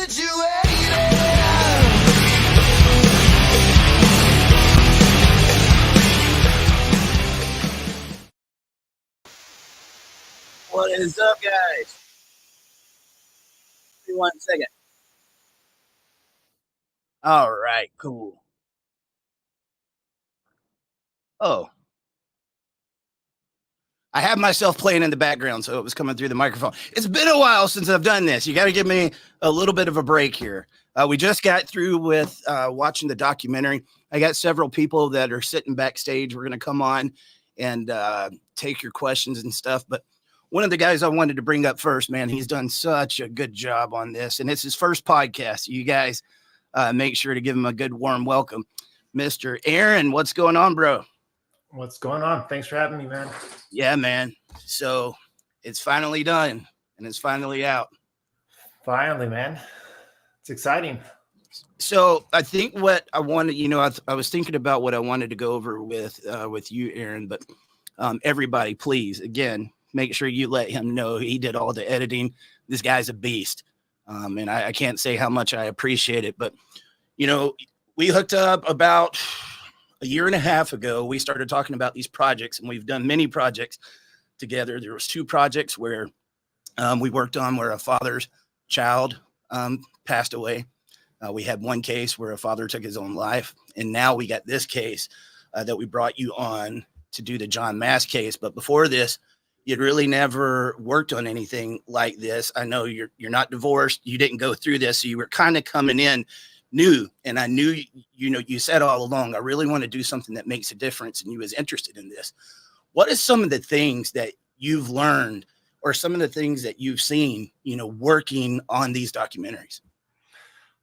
What is up, guys? Give me 1 second. All right, cool. Oh, I have myself playing in the background, so it was coming through the microphone. It's been a while since I've done this. You got to give me a little bit of a break here. We just got through with watching the documentary. I got several people that are sitting backstage. We're going to come on and take your questions and stuff. But one of the guys I wanted to bring up first, man, he's done such a good job on this. And it's his first podcast. You guys make sure to give him a good, warm welcome. Mr. Aaron, what's going on, bro? What's going on? Thanks for having me, man. Yeah, man. So it's finally done and it's finally out. Finally, man. It's exciting. So I think what I wanted, I was thinking about what I wanted to go over with you, Aaron, but everybody, please, again, make sure you let him know he did all the editing. This guy's a beast. And I can't say how much I appreciate it, but, we hooked up about a year and a half ago. We started talking about these projects, and we've done many projects together. There was 2 projects where we worked on where a father's child passed away. We had one case where a father took his own life, and now we got this case that we brought you on to do the John Mass case. But before this, you'd really never worked on anything like this. I know you're not divorced. You didn't go through this, so you were kind of coming in new. And I knew, you said all along, I really want to do something that makes a difference, and you was interested in this. What is some of the things that you've learned or some of the things that you've seen, working on these documentaries?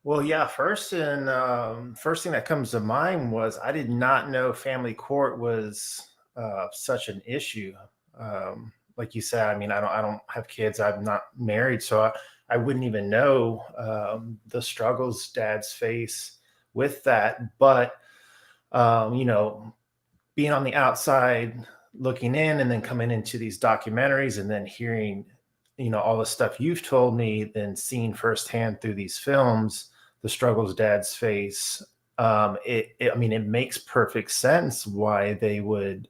Well, yeah, first thing that comes to mind was I did not know family court was such an issue. Like you said, I mean, I don't have kids. I'm not married, so I wouldn't even know the struggles dads face with that. But being on the outside looking in, and then coming into these documentaries, and then hearing all the stuff you've told me, then seeing firsthand through these films the struggles dads face, it makes perfect sense why they would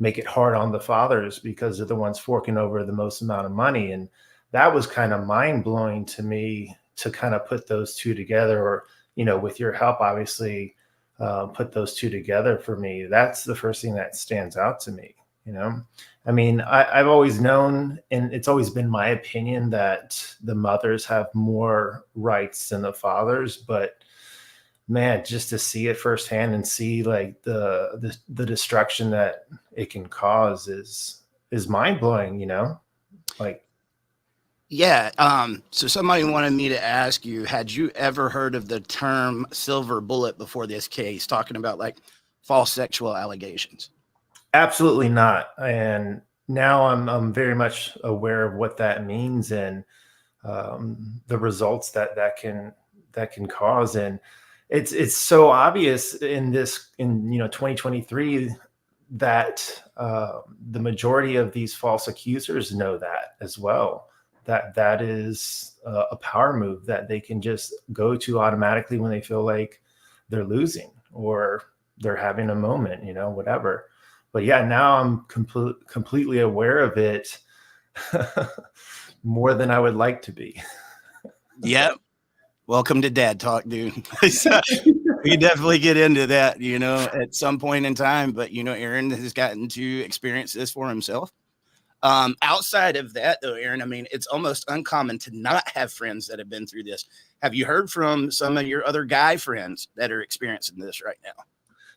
make it hard on the fathers, because they're the ones forking over the most amount of money. And that was kind of mind-blowing to me, to kind of put those two together, or with your help, obviously, put those two together for me. That's the first thing that stands out to me. I've always known, and it's always been my opinion, that the mothers have more rights than the fathers, but man, just to see it firsthand and see like the destruction that it can cause is mind-blowing, Yeah. So somebody wanted me to ask you, had you ever heard of the term silver bullet before this case, talking about like false sexual allegations? Absolutely not. And now I'm very much aware of what that means, and the results that can cause. And it's so obvious in 2023 that the majority of these false accusers know that as well. That is a power move that they can just go to automatically when they feel like they're losing or they're having a moment, whatever. But yeah, now I'm completely aware of it more than I would like to be. Yep. Welcome to Dad Talk, dude. We definitely get into that, at some point in time. But, Aaron has gotten to experience this for himself. Outside of that, though, Aaron, it's almost uncommon to not have friends that have been through this. Have you heard from some of your other guy friends that are experiencing this right now?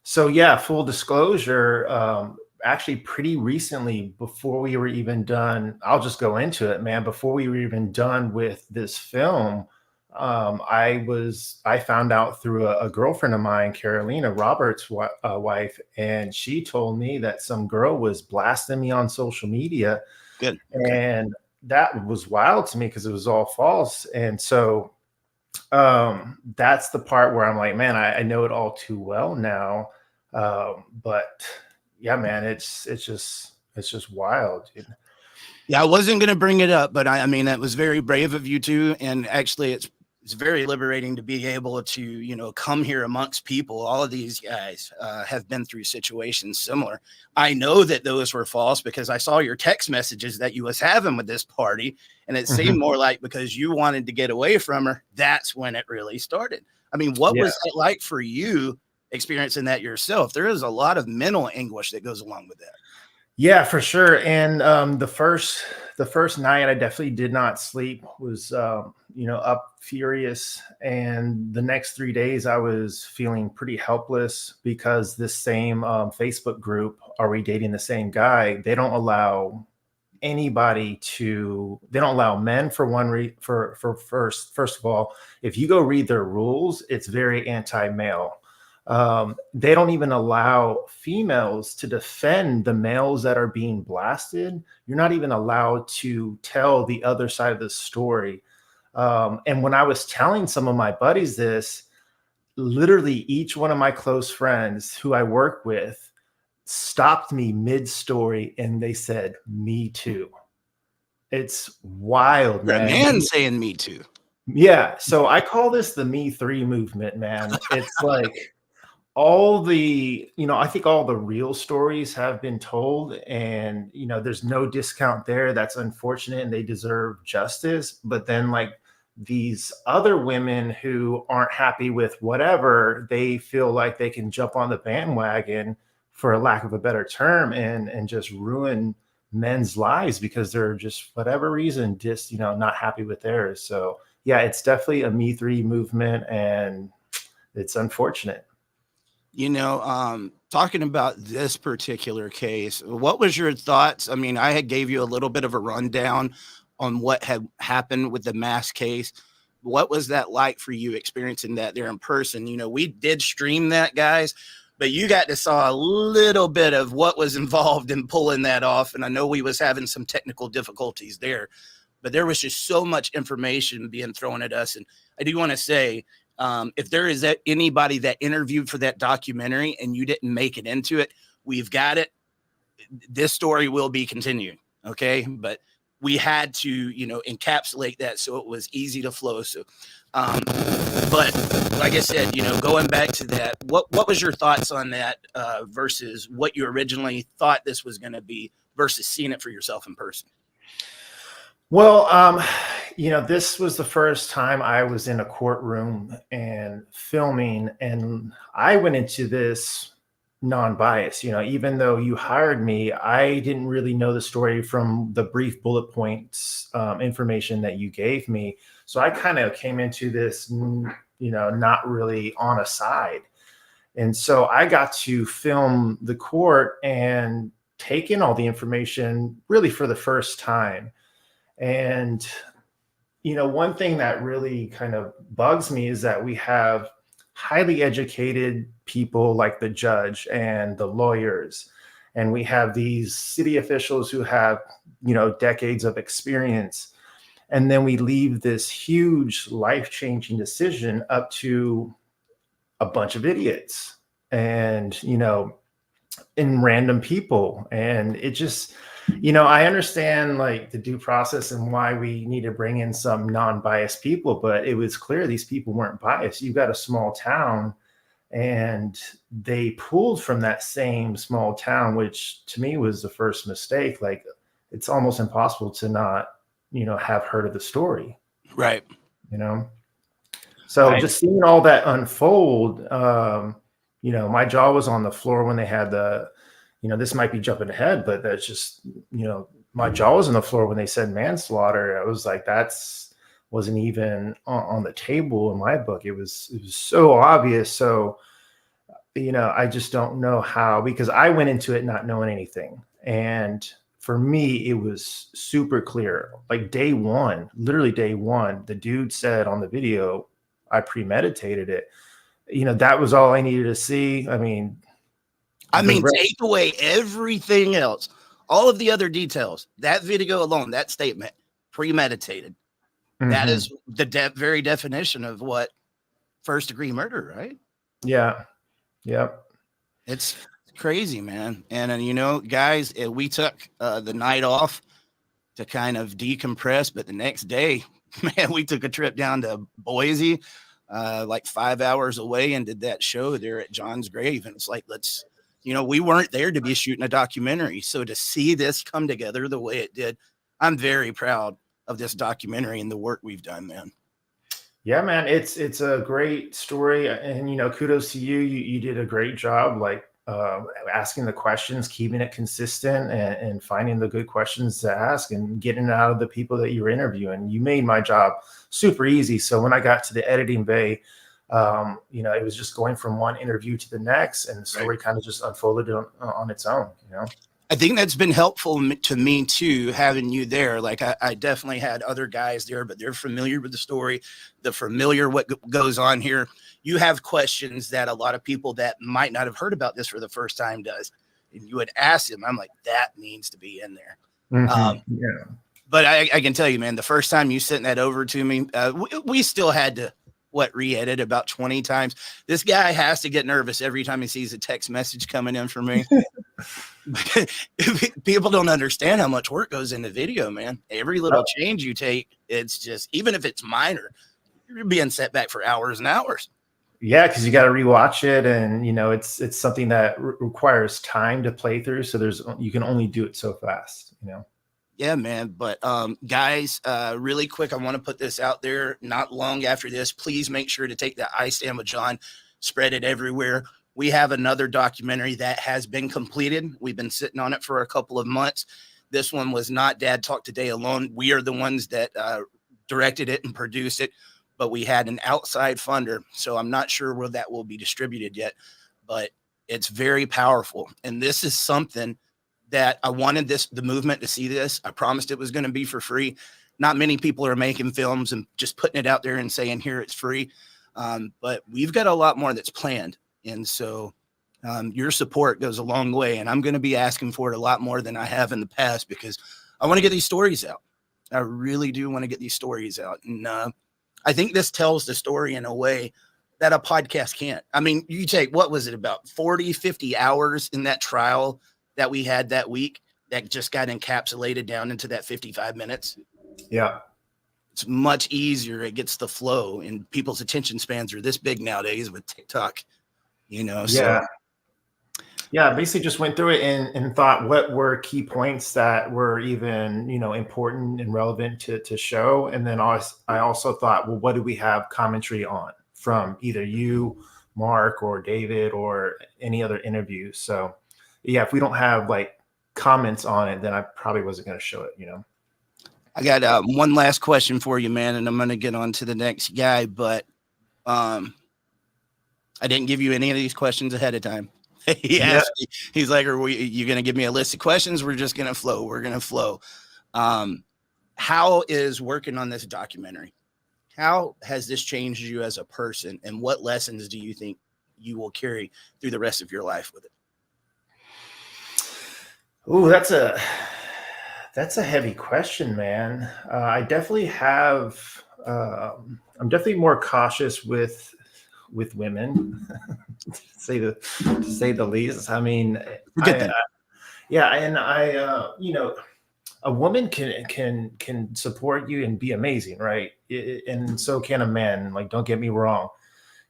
So yeah, full disclosure, actually pretty recently, before we were even done, I'll just go into it, man. Before we were even done with this film, I found out through a girlfriend of mine, Carolina, Robert's wife, and she told me that some girl was blasting me on social media. Good. Okay. And that was wild to me because it was all false. And so that's the part where I'm like, man, I know it all too well now. But yeah, man, it's just wild, dude. Yeah, I wasn't going to bring it up, but that was very brave of you too. And actually, it's it's very liberating to be able to, you know, come here amongst people. All of these guys have been through situations similar. I know that those were false because I saw your text messages that you was having with this party, and it seemed more like because you wanted to get away from her, that's when it really started. I mean, what was it like for you experiencing that yourself? There is a lot of mental anguish that goes along with that. Yeah, for sure. And the first night I definitely did not sleep, was up furious. And the next 3 days I was feeling pretty helpless because this same Facebook group, Are We Dating the Same Guy? They don't allow they don't allow men for first of all, if you go read their rules, it's very anti-male. They don't even allow females to defend the males that are being blasted. You're not even allowed to tell the other side of the story. And when I was telling some of my buddies this, literally each one of my close friends who I work with stopped me mid-story and they said, "Me too." It's wild, You're a man. man saying me too. Yeah. So I call this the Me Three movement, man. It's like I think all the real stories have been told, and there's no discount there. That's unfortunate and they deserve justice. But then, like, these other women who aren't happy with whatever, they feel like they can jump on the bandwagon, for a lack of a better term, and just ruin men's lives because they're just, whatever reason, just not happy with theirs. So yeah, it's definitely a Me Three movement, and it's unfortunate. Talking about this particular case, what was your thoughts? I mean, I had gave you a little bit of a rundown on what had happened with the mass case. What was that like for you experiencing that there in person? We did stream that, guys, but you got to saw a little bit of what was involved in pulling that off. And I know we was having some technical difficulties there, but there was just so much information being thrown at us. And I do want to say, if there is anybody that interviewed for that documentary and you didn't make it into it, we've got it. This story will be continuing. Okay. But we had to, encapsulate that so it was easy to flow. So, but like I said, going back to that, what was your thoughts on that versus what you originally thought this was going to be versus seeing it for yourself in person? Well, this was the first time I was in a courtroom and filming, and I went into this non-biased. Even though you hired me, I didn't really know the story from the brief bullet points information that you gave me. So I kind of came into this, not really on a side. And so I got to film the court and take in all the information really for the first time. And, one thing that really kind of bugs me is that we have highly educated people like the judge and the lawyers, and we have these city officials who have, decades of experience. And then we leave this huge life-changing decision up to a bunch of idiots and, in random people. And it just, I understand like the due process and why we need to bring in some non-biased people, but it was clear these people weren't biased. You got a small town and they pulled from that same small town, which to me was the first mistake. Like, it's almost impossible to not, have heard of the story. Right. So just seeing all that unfold, my jaw was on the floor when they had this might be jumping ahead, but that's just, my jaw was on the floor when they said manslaughter. I was like, wasn't even on the table in my book. It was so obvious. So, I just don't know how, because I went into it not knowing anything. And for me, it was super clear. Like literally day one, the dude said on the video, I premeditated it. That was all I needed to see. Take away everything else, all of the other details. That video alone, that statement, premeditated. Mm-hmm. That is the very definition of what first degree murder, right? Yeah. Yep. It's crazy, man. And guys, we took the night off to kind of decompress, but the next day Man, we took a trip down to Boise, like 5 hours away, and did that show there at John's grave. And it's like, we weren't there to be shooting a documentary. So to see this come together the way it did, I'm very proud of this documentary and the work we've done, man. Yeah, man, it's a great story, and kudos to you. You did a great job, like asking the questions, keeping it consistent, and finding the good questions to ask, and getting it out of the people that you were interviewing. You made my job super easy. So when I got to the editing bay, it was just going from one interview to the next, and the story kind of just unfolded on its own. I think that's been helpful to me too, having you there. Like I definitely had other guys there, but they're familiar with the story. They're familiar what goes on here. You have questions that a lot of people that might not have heard about this for the first time does. And you would ask them, I'm like, that needs to be in there. Yeah. But I can tell you, man, the first time you sent that over to me, we still had to re-edit about 20 times. This guy has to get nervous every time he sees a text message coming in from me. People don't understand how much work goes into video, man. Every little change you take, it's just, even if it's minor, you're being set back for hours and hours. Yeah, because you got to rewatch it, and it's something that requires time to play through. So you can only do it so fast. Yeah, man. But guys, really quick, I want to put this out there. Not long after this, please make sure to take that I Stand with John, spread it everywhere. We have another documentary that has been completed. We've been sitting on it for a couple of months. This one was not Dad Talk Today alone. We are the ones that directed it and produced it, but we had an outside funder. So I'm not sure where that will be distributed yet, but it's very powerful. And this is something that I wanted the movement to see this. I promised it was going to be for free. Not many people are making films and just putting it out there and saying, here, it's free. But we've got a lot more that's planned. And so your support goes a long way. And I'm going to be asking for it a lot more than I have in the past, because I want to get these stories out. I really do want to get these stories out. And I think this tells the story in a way that a podcast can't. I mean, you take, what was it, about 40, 50 hours in that trial that we had that week that just got encapsulated down into that 55 minutes. Yeah. It's much easier. It gets the flow, and people's attention spans are this big nowadays with TikTok, Yeah. So. Yeah. I basically just went through it and thought, what were key points that were even, important and relevant to show. And then I also thought, well, what do we have commentary on from either you, Mark, or David, or any other interview? So yeah, if we don't have like comments on it, then I probably wasn't going to show it, I got one last question for you, man, and I'm going to get on to the next guy, but I didn't give you any of these questions ahead of time. He asked me, he's like, are you going to give me a list of questions? We're just going to flow. We're going to flow. How is working on this documentary? How has this changed you as a person? And what lessons do you think you will carry through the rest of your life with it? Oh, that's a heavy question, man. I definitely have. I'm definitely more cautious with women, to say the least. I mean, a woman can support you and be amazing, right? And so can a man. Like, don't get me wrong.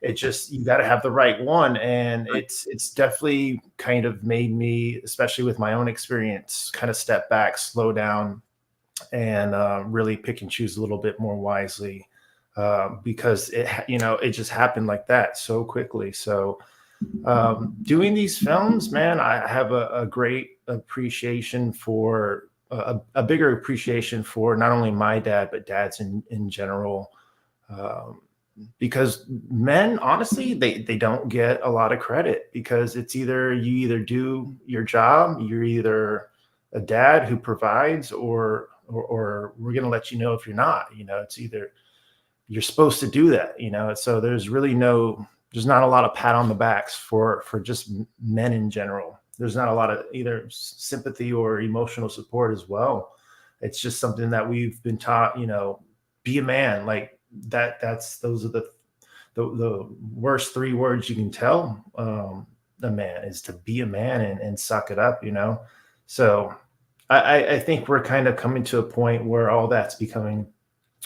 It just, you got to have the right one. And it's definitely kind of made me, especially with my own experience, kind of step back, slow down, and really pick and choose a little bit more wisely, because it just happened like that so quickly. So doing these films, man, I have a great appreciation for a bigger appreciation for not only my dad, but dads in general. Because men, honestly, they don't get a lot of credit, because it's either you either do your job, you're either a dad who provides, or we're going to let you know if you're not. It's either you're supposed to do that. So there's not a lot of pat on the backs for just men in general. There's not a lot of either sympathy or emotional support as well. It's just something that we've been taught, be a man. Like, those are the worst 3 words you can tell a man, is to be a man and suck it up, So I think we're kind of coming to a point where all that's becoming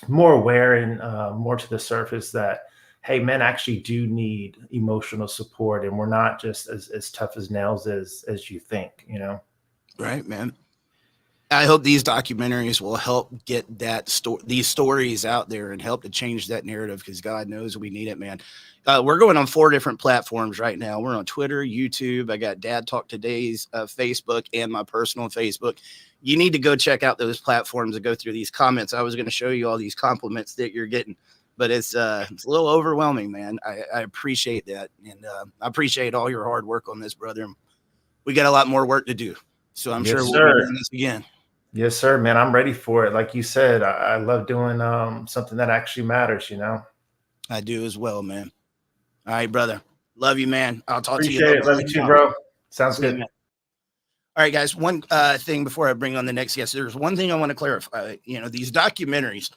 more aware and more to the surface that, hey, men actually do need emotional support, and we're not just as tough as nails as you think, you know. Right, man. I hope these documentaries will help get these stories out there and help to change that narrative, because God knows we need it, man. We're going on 4 different platforms right now. We're on Twitter, YouTube. I got Dad Talk Today's Facebook and my personal Facebook. You need to go check out those platforms and go through these comments. I was going to show you all these compliments that you're getting, but it's a little overwhelming, man. I appreciate that, and I appreciate all your hard work on this, brother. We got a lot more work to do, so I'm Yes, sure we'll be sir. doing this again. Yes, sir, man. I'm ready for it. Like you said, I love doing something that actually matters, you know. I do as well, man. All right, brother. Love you, man. I'll talk to you a Appreciate little it. bit Love you later too, on. bro. Sounds See you, good. man. All right, guys. One thing before I bring on the next guest, there's one thing I want to clarify. These documentaries,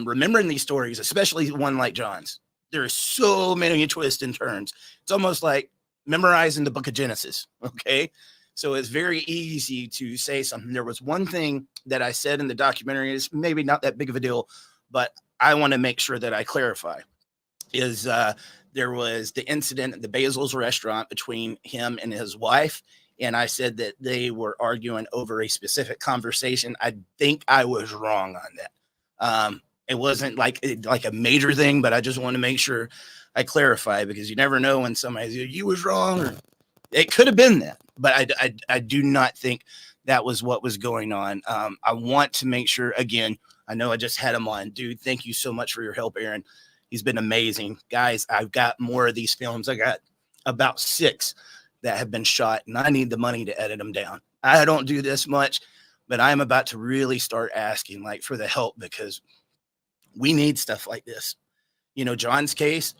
remembering these stories, especially one like John's, there are so many twists and turns. It's almost like memorizing the book of Genesis. Okay. So it's very easy to say something. There was one thing that I said in the documentary, is maybe not that big of a deal, but I want to make sure that I clarify. Is there was the incident at the Basil's restaurant between him and his wife. And I said that they were arguing over a specific conversation. I think I was wrong on that. It wasn't like a major thing, but I just want to make sure I clarify, because you never know when somebody's, you was wrong, or it could have been that, but I do not think that was what was going on. I want to make sure, again, I know I just had him on. Dude, thank you so much for your help, Aaron. He's been amazing. Guys, I've got more of these films. I got about 6 that have been shot, and I need the money to edit them down. I don't do this much, but I'm about to really start asking for the help, because we need stuff like this. John's case,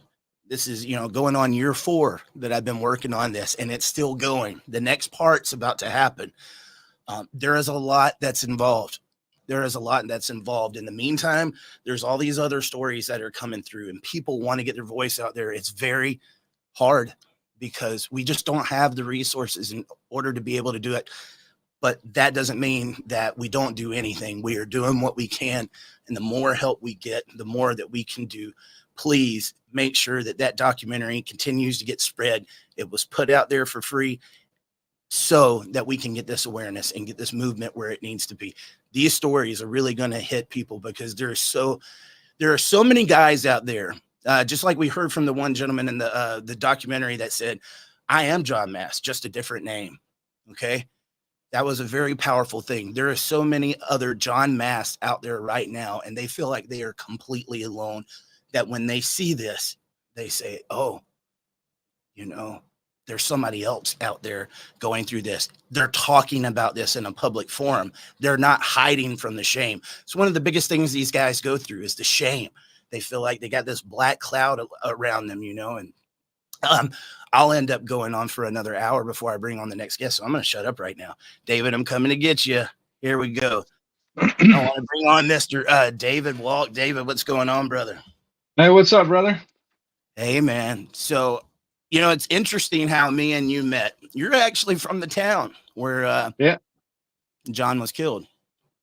this is, going on year 4 that I've been working on this, and it's still going. The next part's about to happen. There is a lot that's involved. There is a lot that's involved. In the meantime, there's all these other stories that are coming through, and people want to get their voice out there. It's very hard because we just don't have the resources in order to be able to do it. But that doesn't mean that we don't do anything. We are doing what we can. And the more help we get, the more that we can do. Please make sure that that documentary continues to get spread. It was put out there for free so that we can get this awareness and get this movement where it needs to be. These stories are really going to hit people, because there are so many guys out there, just like we heard from the one gentleman in the documentary that said, I am John Mass, just a different name. Okay. That was a very powerful thing. There are so many other John Mass out there right now, and they feel like they are completely alone, that when they see this, they say, oh, there's somebody else out there going through this. They're talking about this in a public forum. They're not hiding from the shame. So one of the biggest things these guys go through is the shame. They feel like they got this black cloud around them, and I'll end up going on for another hour before I bring on the next guest. So I'm going to shut up right now. David, I'm coming to get you. Here we go. I want to bring on Mr. David Walk. David, what's going on, brother? Hey, what's up, brother? Hey, man. So, it's interesting how me and you met. You're actually from the town where Yeah. John was killed.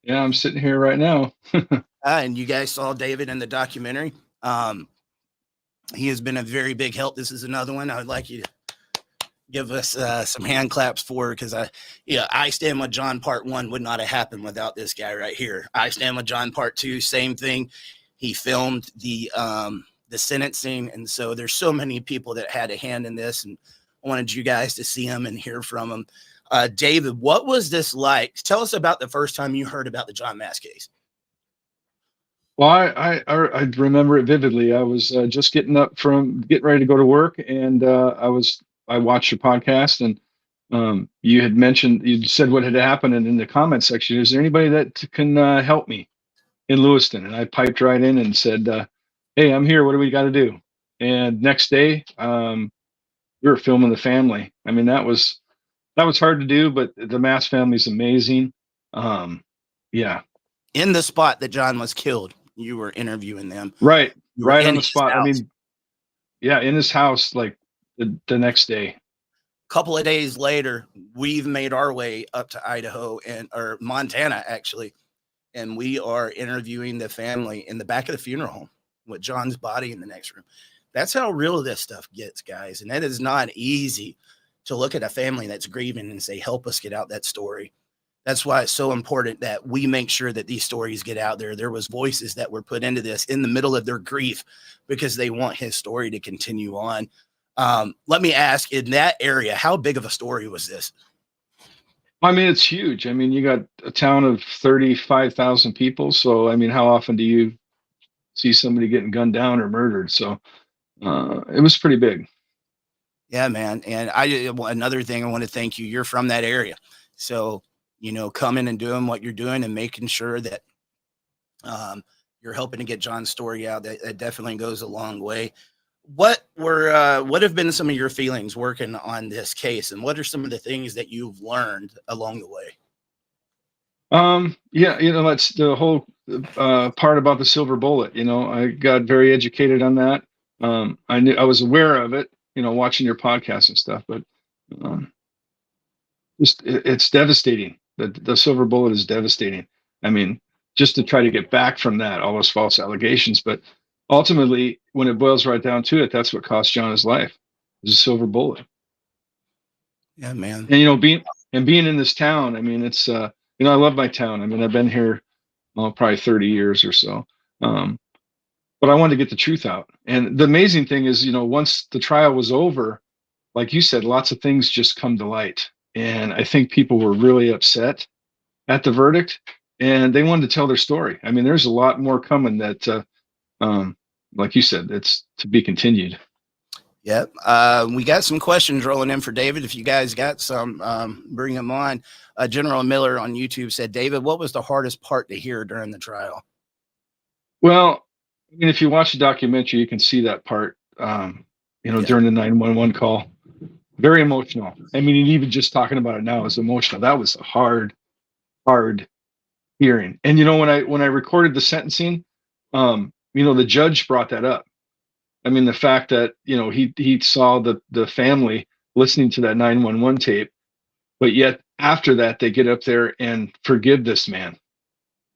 Yeah, I'm sitting here right now. And you guys saw David in the documentary. He has been a very big help. This is another one I would like you to give us some hand claps for, because I Stand With John Part 1 would not have happened without this guy right here. I Stand With John Part 2, same thing. He filmed the sentencing, and so there's so many people that had a hand in this, and I wanted you guys to see him and hear from him. David, what was this like? Tell us about the first time you heard about the John Mass case. Well, I remember it vividly. I was just getting ready to go to work, and I watched your podcast, and you said what had happened, and in the comment section, is there anybody that can help me in Lewiston? And I piped right in and said, hey, I'm here. What do we got to do? And next day, we were filming the family. I mean, that was hard to do, but the Mass family is amazing. Yeah. In the spot that John was killed, you were interviewing them. Right on the house. spot. I mean, yeah, in his house, like the next day. A couple of days later, we've made our way up to Idaho or Montana, actually. and we are interviewing the family in the back of the funeral home with John's body in the next room. That's how real this stuff gets, guys. And that is not easy to look at a family that's grieving and say, help us get out that story. That's why it's so important that we make sure that these stories get out there. There was voices that were put into this in the middle of their grief because they want his story to continue on. Let me ask, in that area, how big of a story was this? I mean, it's huge. I mean, you got a town of 35,000 people. So, I mean, how often do you see somebody getting gunned down or murdered? So it was pretty big. Yeah, man. And another thing, I want to thank you. You're from that area. So, coming and doing what you're doing and making sure that you're helping to get John's story out, that definitely goes a long way. What have been some of your feelings working on this case, and what are some of the things that you've learned along the way? Yeah, that's the whole part about the silver bullet. I got very educated on that. I was aware of it, watching your podcast and stuff, but it's devastating. The silver bullet is devastating. I mean, just to try to get back from that, all those false allegations, but ultimately, when it boils right down to it, that's what cost John his life. It was a silver bullet. Yeah, man. And being in this town, I mean, it's I love my town. I mean, I've been here probably 30 years or so. But I wanted to get the truth out. And the amazing thing is, once the trial was over, like you said, lots of things just come to light. And I think people were really upset at the verdict, and they wanted to tell their story. I mean, there's a lot more coming that, like you said, it's to be continued. Yep. We got some questions rolling in for David. If you guys got some, bring them on. General Miller on YouTube said, David, what was the hardest part to hear during the trial? Well, I mean, if you watch the documentary, you can see that part, during the 911 call. Very emotional. I mean, even just talking about it now is emotional. That was a hard hearing. And, when I recorded the sentencing, the judge brought that up. I mean, the fact that, he saw the family listening to that 911 tape, but yet after that, they get up there and forgive this man.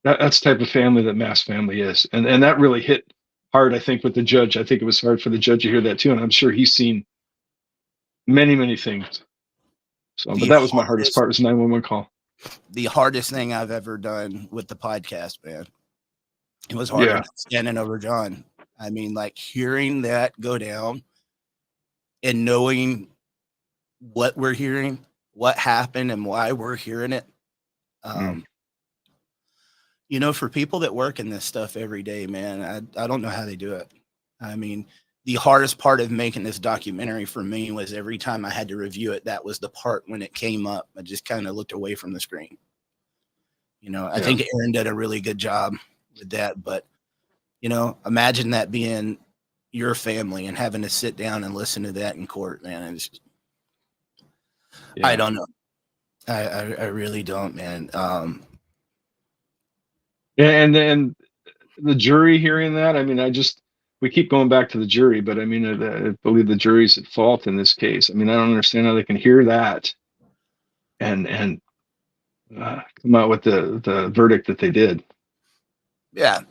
That's the type of family that Mass family is. And that really hit hard, I think, with the judge. I think it was hard for the judge to hear that too. And I'm sure he's seen many, many things. So, but that was my hardest part, was 911 call. The hardest thing I've ever done with the podcast, man. It was harder than standing over John. I mean, like, hearing that go down and knowing what we're hearing, what happened and why we're hearing it. For people that work in this stuff every day, man, I don't know how they do it. I mean, the hardest part of making this documentary for me was every time I had to review it, that was the part when it came up. I just kind of looked away from the screen. I think Aaron did a really good job with that, but imagine that being your family and having to sit down and listen to that in court, man. I don't know. I really don't, man. And then the jury hearing that, I mean, we keep going back to the jury, but I mean, I believe the jury's at fault in this case. I mean, I don't understand how they can hear that and come out with the verdict that they did. Yeah.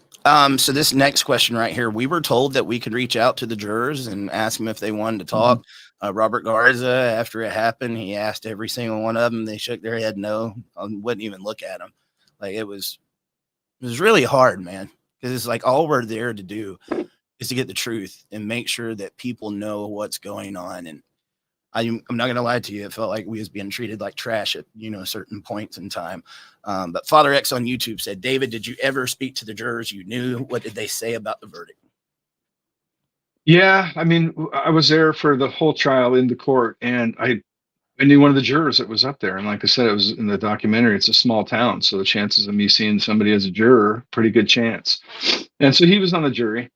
So this next question right here, we were told that we could reach out to the jurors and ask them if they wanted to talk. Robert Garza, after it happened, he asked every single one of them. They shook their head no, wouldn't even look at them. Like, it was really hard, man, because it's like all we're there to do is to get the truth and make sure that people know what's going on. And I'm not going to lie to you. It felt like we was being treated like trash at, certain points in time. But Father X on YouTube said, David, did you ever speak to the jurors you knew? What did they say about the verdict? Yeah. I mean, I was there for the whole trial in the court, and I knew one of the jurors that was up there. And like I said, it was in the documentary, it's a small town. So the chances of me seeing somebody as a juror, pretty good chance. And so he was on the jury.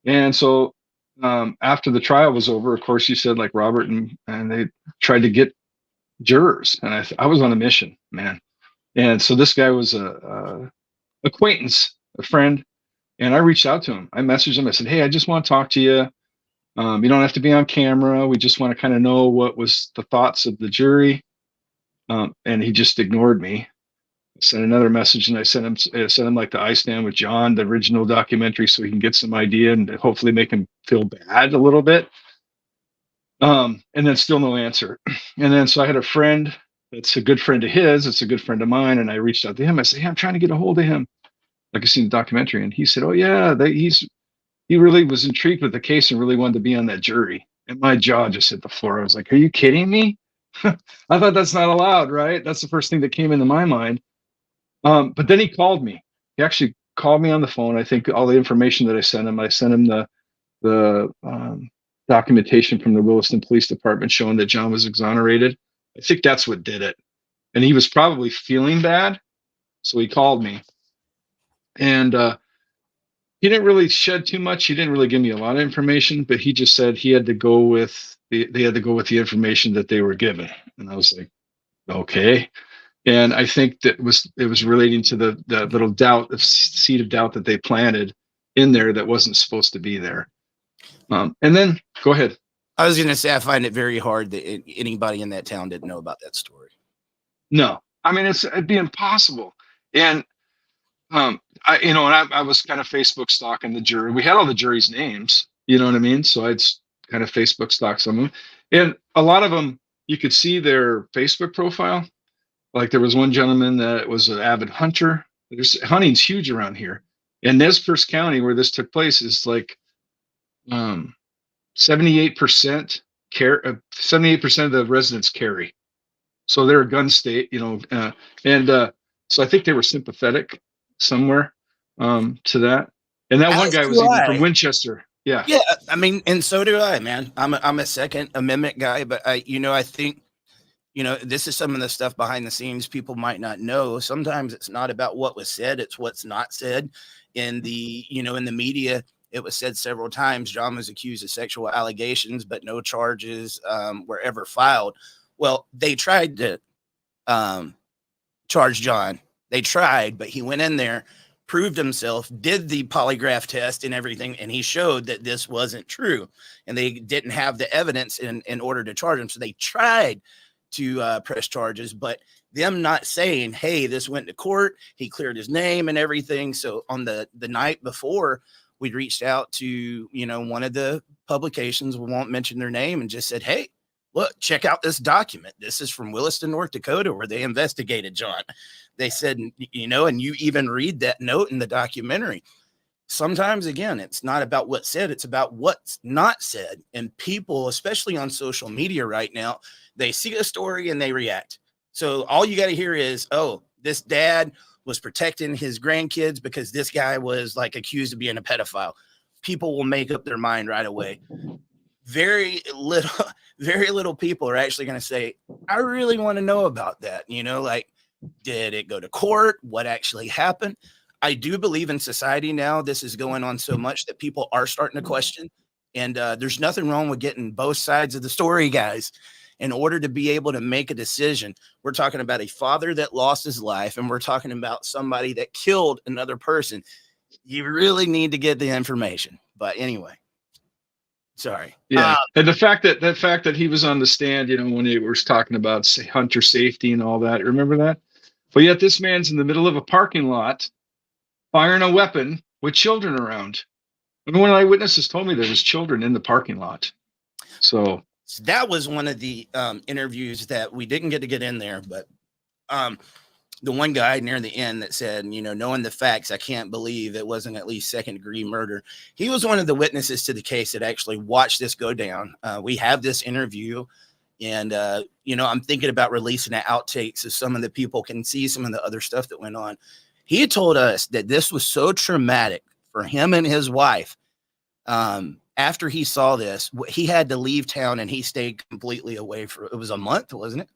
And so after the trial was over, of course, you said, like, Robert and they tried to get jurors, and I was on a mission, man. And so this guy was a acquaintance, a friend, and I reached out to him. I messaged him. I said, hey, I just want to talk to you. You don't have to be on camera. We just want to kind of know what was the thoughts of the jury. And he just ignored me. sent another message, and I sent him like the I Stand with John, the original documentary, so he can get some idea and hopefully make him feel bad a little bit. And then still no answer. And then so I had a friend that's a good friend of his, it's a good friend of mine, and I reached out to him. I said, "Hey, I'm trying to get a hold of him. Like I seen the documentary," and he said, "Oh yeah, he really was intrigued with the case and really wanted to be on that jury." And my jaw just hit the floor. I was like, "Are you kidding me?" I thought that's not allowed, right? That's the first thing that came into my mind. But then he called me. He actually called me on the phone. I think all the information that I sent him the documentation from the Williston Police Department showing that John was exonerated. I think that's what did it. And he was probably feeling bad, so he called me. And he didn't really shed too much. He didn't really give me a lot of information, but he just said he had to go with they had to go with the information that they were given. And I was like, okay. And I think that it was relating to the little doubt, the seed of doubt that they planted in there that wasn't supposed to be there. And then go ahead. I was going to say, I find it very hard that anybody in that town didn't know about that story. No, I mean, it'd be impossible. And I was kind of Facebook stalking the jury. We had all the jury's names, you know what I mean? So I'd kind of Facebook stalk some of them, and a lot of them you could see their Facebook profile. Like there was one gentleman that was an avid hunter. Hunting's huge around here, and Nez Perce County, where this took place, is like 78% care. 78% of the residents carry, so they're a gun state, so I think they were sympathetic somewhere to that. And that one guy was even from Winchester. Yeah. Yeah. I mean, and so do I, man. I'm a Second Amendment guy, but I think, this is some of the stuff behind the scenes people might not know. Sometimes it's not about what was said, it's what's not said. In the media, it was said several times John was accused of sexual allegations, but no charges were ever filed. Well, they tried to charge John. They tried, but he went in there, proved himself, did the polygraph test and everything, and he showed that this wasn't true. And they didn't have the evidence in order to charge him. So they tried to press charges, but them not saying, hey, this went to court, he cleared his name and everything. So on the night before, we reached out to, one of the publications, we won't mention their name, and just said, hey, look, check out this document. This is from Williston, North Dakota, where they investigated John. They said, and you even read that note in the documentary. Sometimes, again, it's not about what's said, it's about what's not said. And people, especially on social media right now, they see a story and they react. So all you got to hear is, oh, this dad was protecting his grandkids because this guy was like accused of being a pedophile. People will make up their mind right away. Very little people are actually going to say, I really want to know about that. Did it go to court? What actually happened? I do believe in society now, this is going on so much that people are starting to question. And there's nothing wrong with getting both sides of the story, guys, in order to be able to make a decision. We're talking about a father that lost his life, and we're talking about somebody that killed another person. You really need to get the information. But anyway. Sorry. Yeah. And the fact that he was on the stand, when he was talking about hunter safety and all that, remember that? But yet this man's in the middle of a parking lot firing a weapon with children around. And one of the eyewitnesses told me there was children in the parking lot. So that was one of the interviews that we didn't get to get in there, but the one guy near the end that said, knowing the facts, I can't believe it wasn't at least second-degree murder. He was one of the witnesses to the case that actually watched this go down. We have this interview, and, I'm thinking about releasing an outtakes so some of the people can see some of the other stuff that went on. He had told us that this was so traumatic for him and his wife. After he saw this, he had to leave town, and he stayed completely away for, it was a month, wasn't it?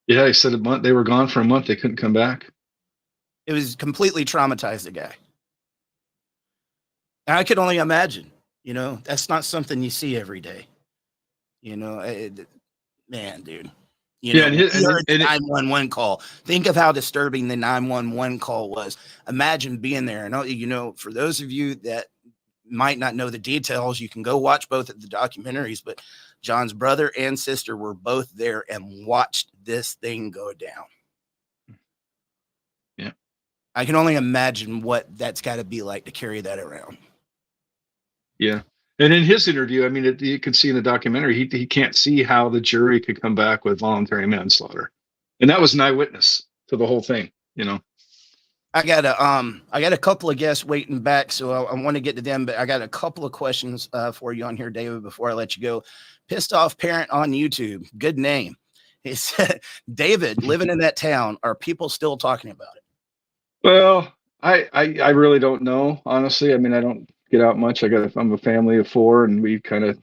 Yeah, he said a month. They were gone for a month. They couldn't come back. It was completely traumatized the guy. And I could only imagine, that's not something you see every day. Man, dude. The 911 call. Think of how disturbing the 911 call was. Imagine being there. And, for those of you that might not know the details, you can go watch both of the documentaries, but John's brother and sister were both there and watched this thing go down. I can only imagine what that's got to be like to carry that around. Yeah. And in his interview, I mean, you can see in the documentary, he can't see how the jury could come back with voluntary manslaughter. And that was an eyewitness to the whole thing, you know? I got a couple of guests waiting back, so I want to get to them, but I got a couple of questions for you on here, David, before I let you go. Pissed Off Parent on YouTube. Good name. He said, David, living in that town, are people still talking about it? Well, I really don't know, honestly. I mean, I don't get out much. I'm a family of four, and we're kind of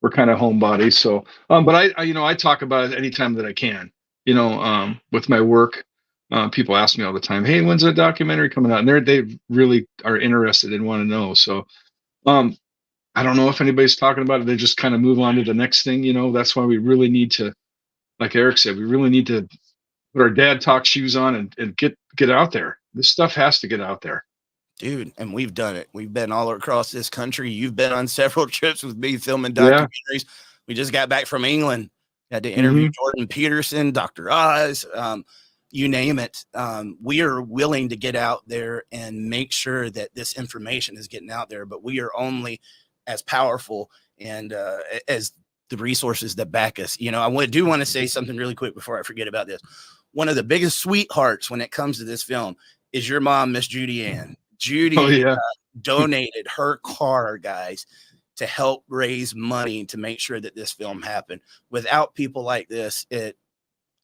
homebodies. So, but I talk about it anytime that I can, with my work. People ask me all the time, "Hey, when's that documentary coming out?" And they really are interested and want to know. So, I don't know if anybody's talking about it. They just kind of move on to the next thing. That's why we really need to, like Eric said, we really need to put our dad talk shoes on and get out there. This stuff has to get out there. Dude, and we've done it. We've been all across this country. You've been on several trips with me filming documentaries. Yeah. We just got back from England. Had to interview Jordan Peterson, Dr. Oz, you name it. We are willing to get out there and make sure that this information is getting out there, but we are only as powerful and as the resources that back us. I do want to say something really quick before I forget about this. One of the biggest sweethearts when it comes to this film is your mom, Miss Judy Ann. Judy donated her car, guys, to help raise money to make sure that this film happened. Without people like this, it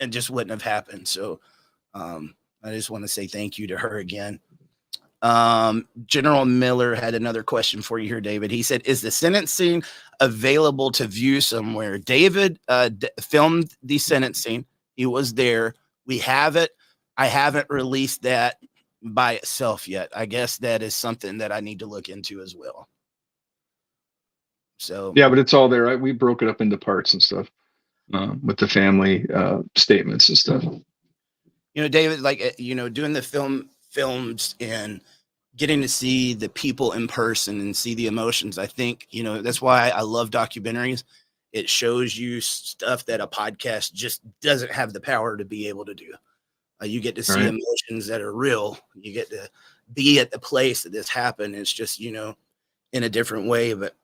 just wouldn't have happened. So I just want to say thank you to her again. General Miller had another question for you here, David. He said, is the sentencing available to view somewhere? David filmed the sentencing. He was there. We have it. I haven't released that by itself yet. I guess that is something that I need to look into as well. So yeah, but it's all there. We broke it up into parts and stuff with the family statements and stuff. David, doing the films and getting to see the people in person and see the emotions. I think, that's why I love documentaries. It shows you stuff that a podcast just doesn't have the power to be able to do. You get to see emotions that are real. You get to be at the place that this happened. It's just, in a different way. But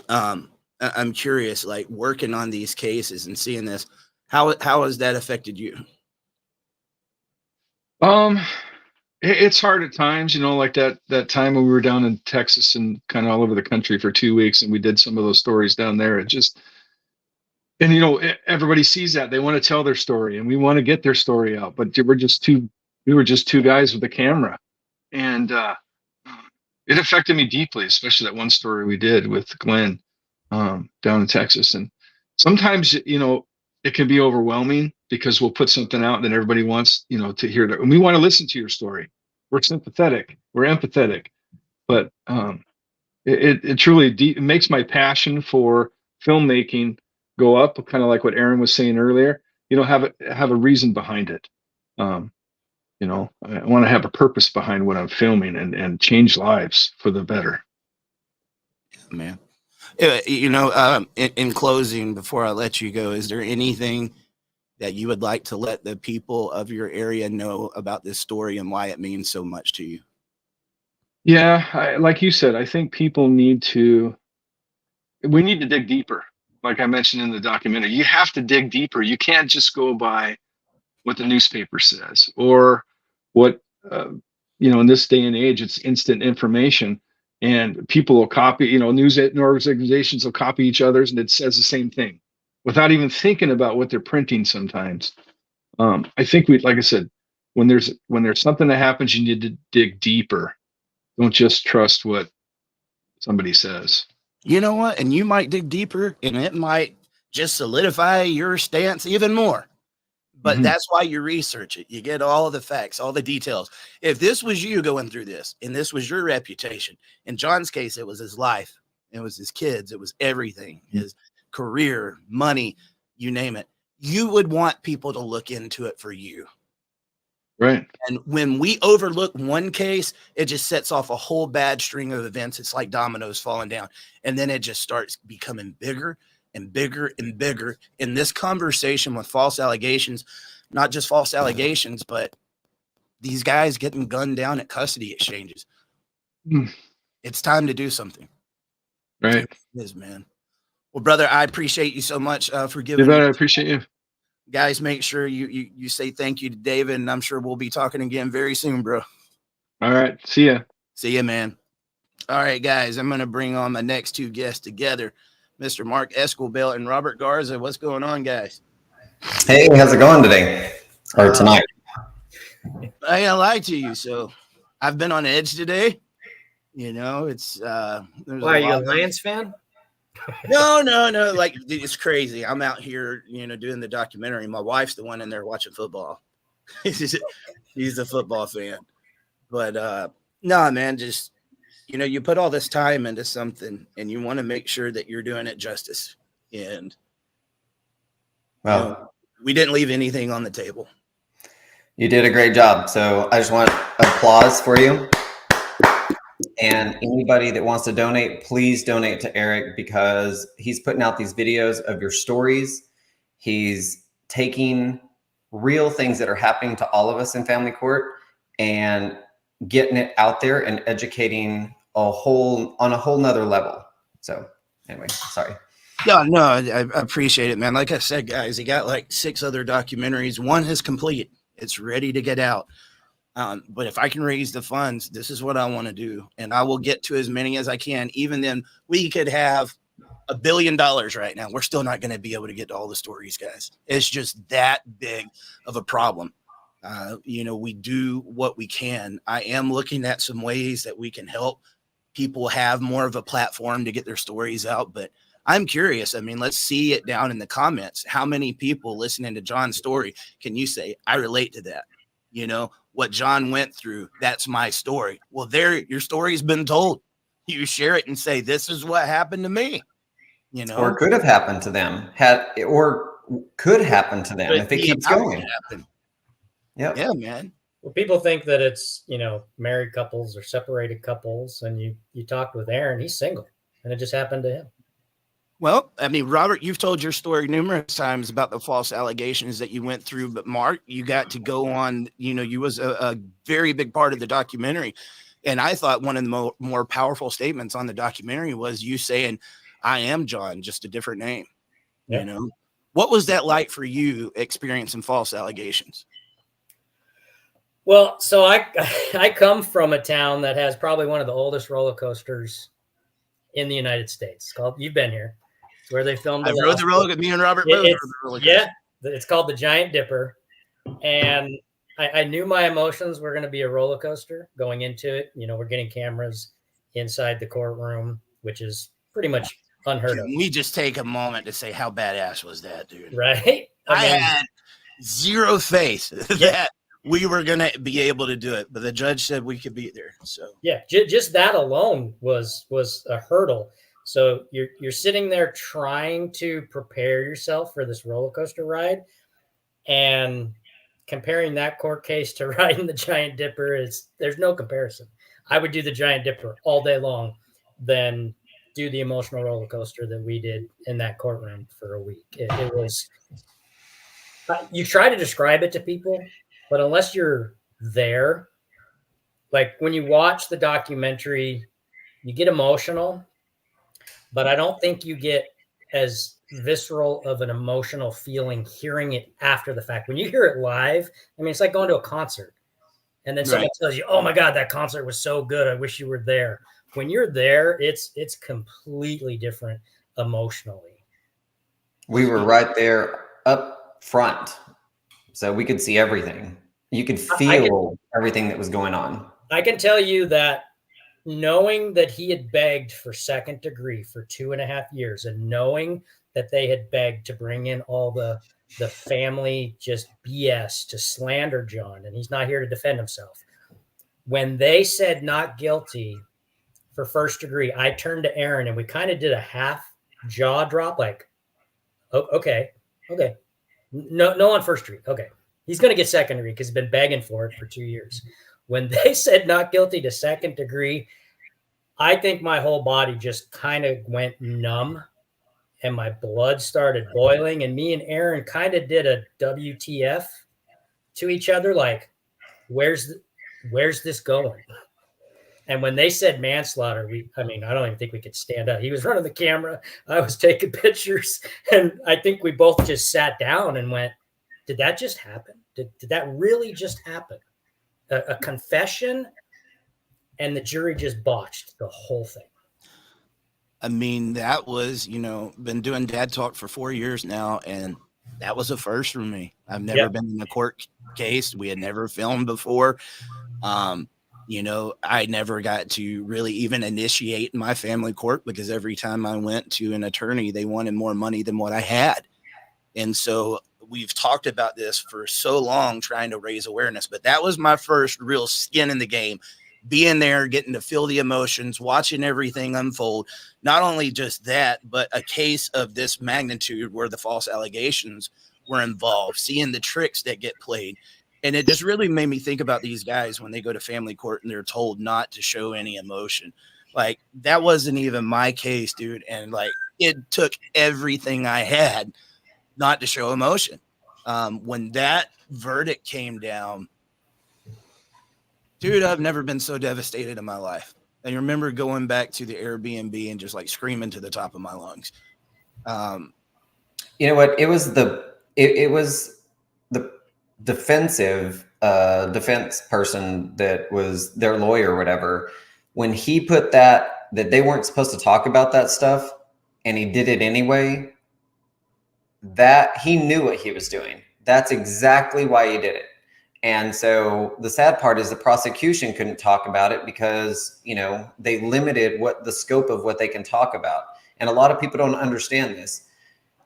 I'm curious, like working on these cases and seeing this, how has that affected you? It's hard at times, like that time when we were down in Texas and kind of all over the country for 2 weeks, and we did some of those stories down there. And everybody sees that. They want to tell their story, and we want to get their story out. But we were just two guys with a camera, and it affected me deeply, especially that one story we did with Glenn down in Texas. And sometimes, it can be overwhelming because we'll put something out and then everybody wants, to hear that. And we want to listen to your story. We're sympathetic. We're empathetic. But it truly it makes my passion for filmmaking go up, kind of like what Aaron was saying earlier. Have a reason behind it. I want to have a purpose behind what I'm filming and change lives for the better. Man, in closing, before I let you go, is there anything that you would like to let the people of your area know about this story and why it means so much to you? Yeah, like you said, I think we need to dig deeper. Like I mentioned in the documentary, you have to dig deeper. You can't just go by what the newspaper says or what, in this day and age, it's instant information and people will copy, news organizations will copy each other's and it says the same thing without even thinking about what they're printing sometimes. I think like I said, when there's something that happens, you need to dig deeper. Don't just trust what somebody says. You know what? And you might dig deeper and it might just solidify your stance even more. But that's why you research it. You get all of the facts, all the details. If this was you going through this and this was your reputation, in John's case, it was his life. It was his kids. It was everything, his career, money, you name it. You would want people to look into it for you. Right. And when we overlook one case, it just sets off a whole bad string of events. It's like dominoes falling down. And then it just starts becoming bigger and bigger and bigger. In this conversation with false allegations, not just false allegations, but these guys getting gunned down at custody exchanges. Mm. It's time to do something. Right. It is, man. Well, brother, I appreciate you so much for You giving bet. me. I appreciate you. Guys, make sure you say thank you to David, and I'm sure we'll be talking again very soon, bro. All right. See ya. See ya, man. All right, guys, I'm going to bring on my next two guests together, Mr. Mark Escobel and Robert Garza. What's going on, guys? Hey, how's it going today or tonight? I ain't gonna lie to you. So I've been on edge today. You know, it's there's Why, are you a of- Lions fan? No. Like, it's crazy. I'm out here, you know, doing the documentary. My wife's the one in there watching football. He's a football fan. But no, man, just, you know, you put all this time into something and you want to make sure that you're doing it justice. And Well, you know, we didn't leave anything on the table. you did a great job. So I just want applause for you. And anybody that wants to donate, please donate to Eric, because he's putting out these videos of your stories. He's taking real things that are happening to all of us in family court and getting it out there and educating on a whole nother level. So anyway, sorry. Yeah, no, I appreciate it, man. Like I said, guys, he got like 6 other documentaries. One is complete. It's ready to get out. But if I can raise the funds, this is what I want to do. And I will get to as many as I can. Even then, we could have $1 billion right now. We're still not going to be able to get to all the stories, guys. It's just that big of a problem. You know, we do what we can. I am looking at some ways that we can help people have more of a platform to get their stories out. But I'm curious. I mean, let's see it down in the comments. How many people listening to John's story can you say, I relate to that? You know, what John went through, that's my story. Well, there, your story's been told. You share it and say, this is what happened to me. You know, Or could have happened to them, could happen to them if it keeps going. Yep. Yeah, man. Well, people think that it's, you know, married couples or separated couples, and you talked with Aaron, he's single, and it just happened to him. Well, I mean, Robert, you've told your story numerous times about the false allegations that you went through, but Mark, you got to go on, you know, you was a very big part of the documentary. And I thought one of the more powerful statements on the documentary was you saying, I am John, just a different name. Yeah. You know, what was that like for you experiencing false allegations? Well, so I come from a town that has probably one of the oldest roller coasters in the United States. You've been here. It's where they filmed. I rode the roller. Me and Robert both rode the roller coaster. Yeah, it's called the Giant Dipper, and I knew my emotions were going to be a roller coaster going into it. You know, we're getting cameras inside the courtroom, which is pretty much unheard of. We just take a moment to say how badass was that, dude? Right? I had zero faith that we were going to be able to do it, but the judge said we could be there. So yeah, just that alone was a hurdle. So you're sitting there trying to prepare yourself for this roller coaster ride, and comparing that court case to riding the Giant Dipper there's no comparison. I would do the Giant Dipper all day long than do the emotional roller coaster that we did in that courtroom for a week. It was, you try to describe it to people, but unless you're there, like when you watch the documentary, you get emotional, but I don't think you get as visceral of an emotional feeling hearing it after the fact. When you hear it live, I mean, it's like going to a concert and then someone tells you, oh my God, that concert was so good. I wish you were there. When you're there, it's completely different emotionally. We were right there up front, so we could see everything. You could feel everything that was going on. I can tell you that knowing that he had begged for second degree for 2.5 years, and knowing that they had begged to bring in all the family just BS to slander John, and he's not here to defend himself. When they said not guilty for first degree, I turned to Aaron and we kind of did a half jaw drop, like, oh, okay. No on first degree. Okay. He's going to get second degree because he's been begging for it for 2 years. When they said not guilty to second degree, I think my whole body just kind of went numb and my blood started boiling. And me and Aaron kind of did a WTF to each other. Like, where's this going? And when they said manslaughter, I don't even think we could stand up. He was running the camera. I was taking pictures. And I think we both just sat down and went, did that just happen? Did that really just happen? A confession, and the jury just botched the whole thing. I mean, that was, been doing Dad Talk for 4 years now, and that was a first for me. I've never been in a court case. We had never filmed before. I never got to really even initiate my family court, because every time I went to an attorney, they wanted more money than what I had. And so we've talked about this for so long, trying to raise awareness, but that was my first real skin in the game, being there, getting to feel the emotions, watching everything unfold. Not only just that, but a case of this magnitude where the false allegations were involved, seeing the tricks that get played. And it just really made me think about these guys when they go to family court and they're told not to show any emotion. Like, that wasn't even my case, dude. And like, it took everything I had not to show emotion. When that verdict came down, dude, I've never been so devastated in my life. I remember going back to the Airbnb and just like screaming to the top of my lungs. You know what? It was the defense person that was their lawyer or whatever. When he put that they weren't supposed to talk about that stuff, and he did it anyway, that he knew what he was doing. That's exactly why he did it. And so the sad part is the prosecution couldn't talk about it because, they limited the scope of what they can talk about. And a lot of people don't understand this.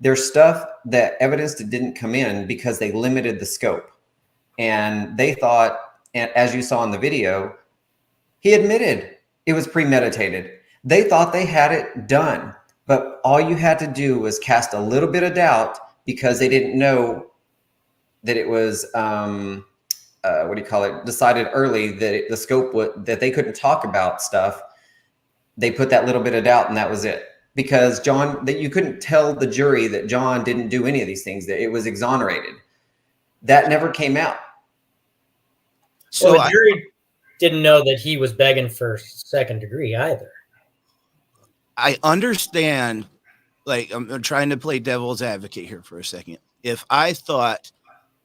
There's stuff that evidence that didn't come in because they limited the scope. And they thought, and as you saw in the video, he admitted it was premeditated. They thought they had it done, but all you had to do was cast a little bit of doubt because they didn't know that it was, decided early that the scope that they couldn't talk about stuff. They put that little bit of doubt, and that was it. Because that you couldn't tell the jury that John didn't do any of these things, that it was exonerated. That never came out. So the jury didn't know that he was begging for second degree either. I understand. Like, I'm trying to play devil's advocate here for a second. If I thought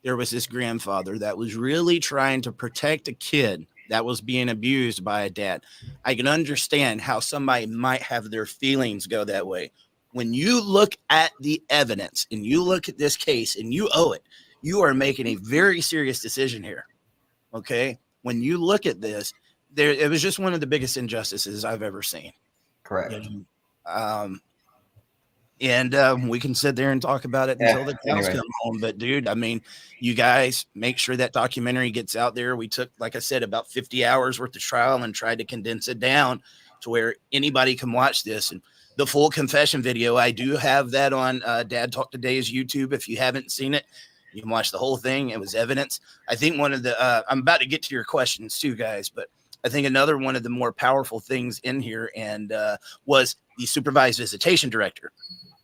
there was this grandfather that was really trying to protect a kid that was being abused by a dad, I can understand how somebody might have their feelings go that way. When you look at the evidence and you look at this case and you owe it, you are making a very serious decision here. Okay. When you look at this, it was just one of the biggest injustices I've ever seen. Correct. We can sit there and talk about it until the cows come home. But dude, you guys make sure that documentary gets out there. We took, like I said, about 50 hours worth of trial and tried to condense it down to where anybody can watch this. And the full confession video, I do have that on Dad Talk Today's YouTube. If you haven't seen it, you can watch the whole thing. It was evidence. I think one of the, I'm about to get to your questions too, guys, but I think another one of the more powerful things in here was the supervised visitation director.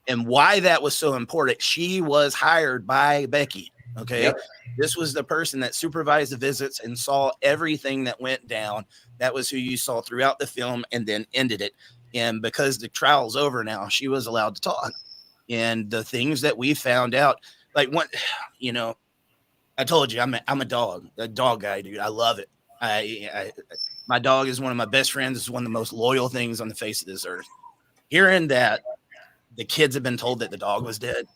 And why that was so important. She was hired by Becky. Okay. Yep. This was the person that supervised the visits and saw everything that went down. That was who you saw throughout the film and then ended it. And because the trial's over now, she was allowed to talk. And the things that we found out, like what, I told you, I'm a dog guy, dude. I love it. My dog is one of my best friends. It's one of the most loyal things on the face of this earth. Hearing that the kids have been told that the dog was dead.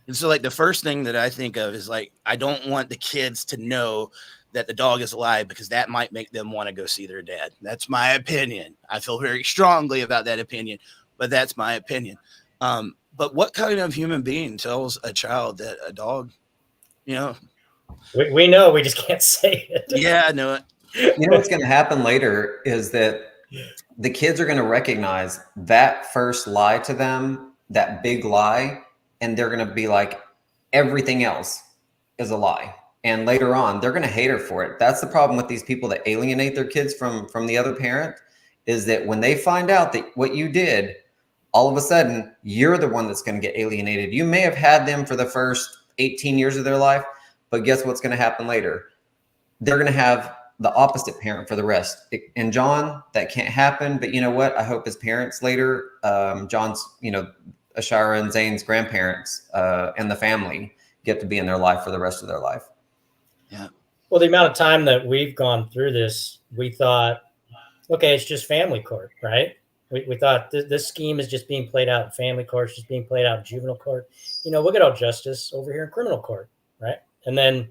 And so like the first thing that I think of is like, I don't want the kids to know that the dog is alive because that might make them want to go see their dad. That's my opinion. I feel very strongly about that opinion, but that's my opinion. But what kind of human being tells a child that a dog, We know, we just can't say it. Yeah, I know it. You know what's going to happen later is that the kids are going to recognize that first lie to them, that big lie, and they're going to be like, everything else is a lie. And later on, they're going to hate her for it. That's the problem with these people that alienate their kids from the other parent, is that when they find out that what you did, all of a sudden, you're the one that's going to get alienated. You may have had them for the first 18 years of their life, but guess what's going to happen later? they're going to have the opposite parent for the rest. And John, that can't happen. But you know what? I hope his parents later, John's, Ashara and Zane's grandparents and the family get to be in their life for the rest of their life. Yeah. Well, the amount of time that we've gone through this, we thought, okay, it's just family court, right? We thought this scheme is just being played out in family court, it's just being played out in juvenile court. We'll get all justice over here in criminal court, right? And then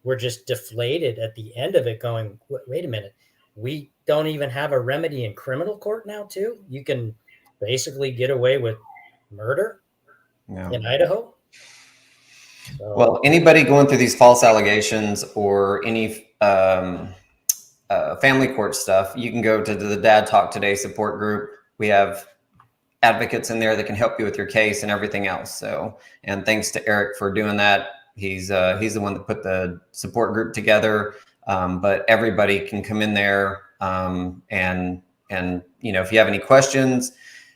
we're just deflated at the end of it going, wait a minute, we don't even have a remedy in criminal court now too? You can basically get away with murder in Idaho? So, well, anybody going through these false allegations or any family court stuff, you can go to the Dad Talk Today support group. We have advocates in there that can help you with your case and everything else. So, and thanks to Eric for doing that. He's the one that put the support group together. But everybody can come in there. And if you have any questions,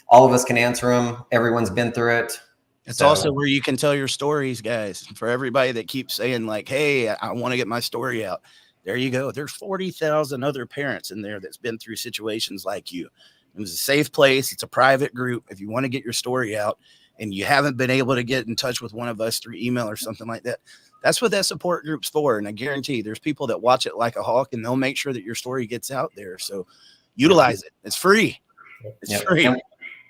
all of us can answer them. Everyone's been through it. It's also where you can tell your stories, guys. For everybody that keeps saying like, hey, I want to get my story out. There you go. There's 40,000 other parents in there that's been through situations like you. It was a safe place. It's a private group. If you want to get your story out and you haven't been able to get in touch with one of us through email or something like that, that's what that support group's for. And I guarantee there's people that watch it like a hawk, and they'll make sure that your story gets out there. So utilize it. It's free. It's free.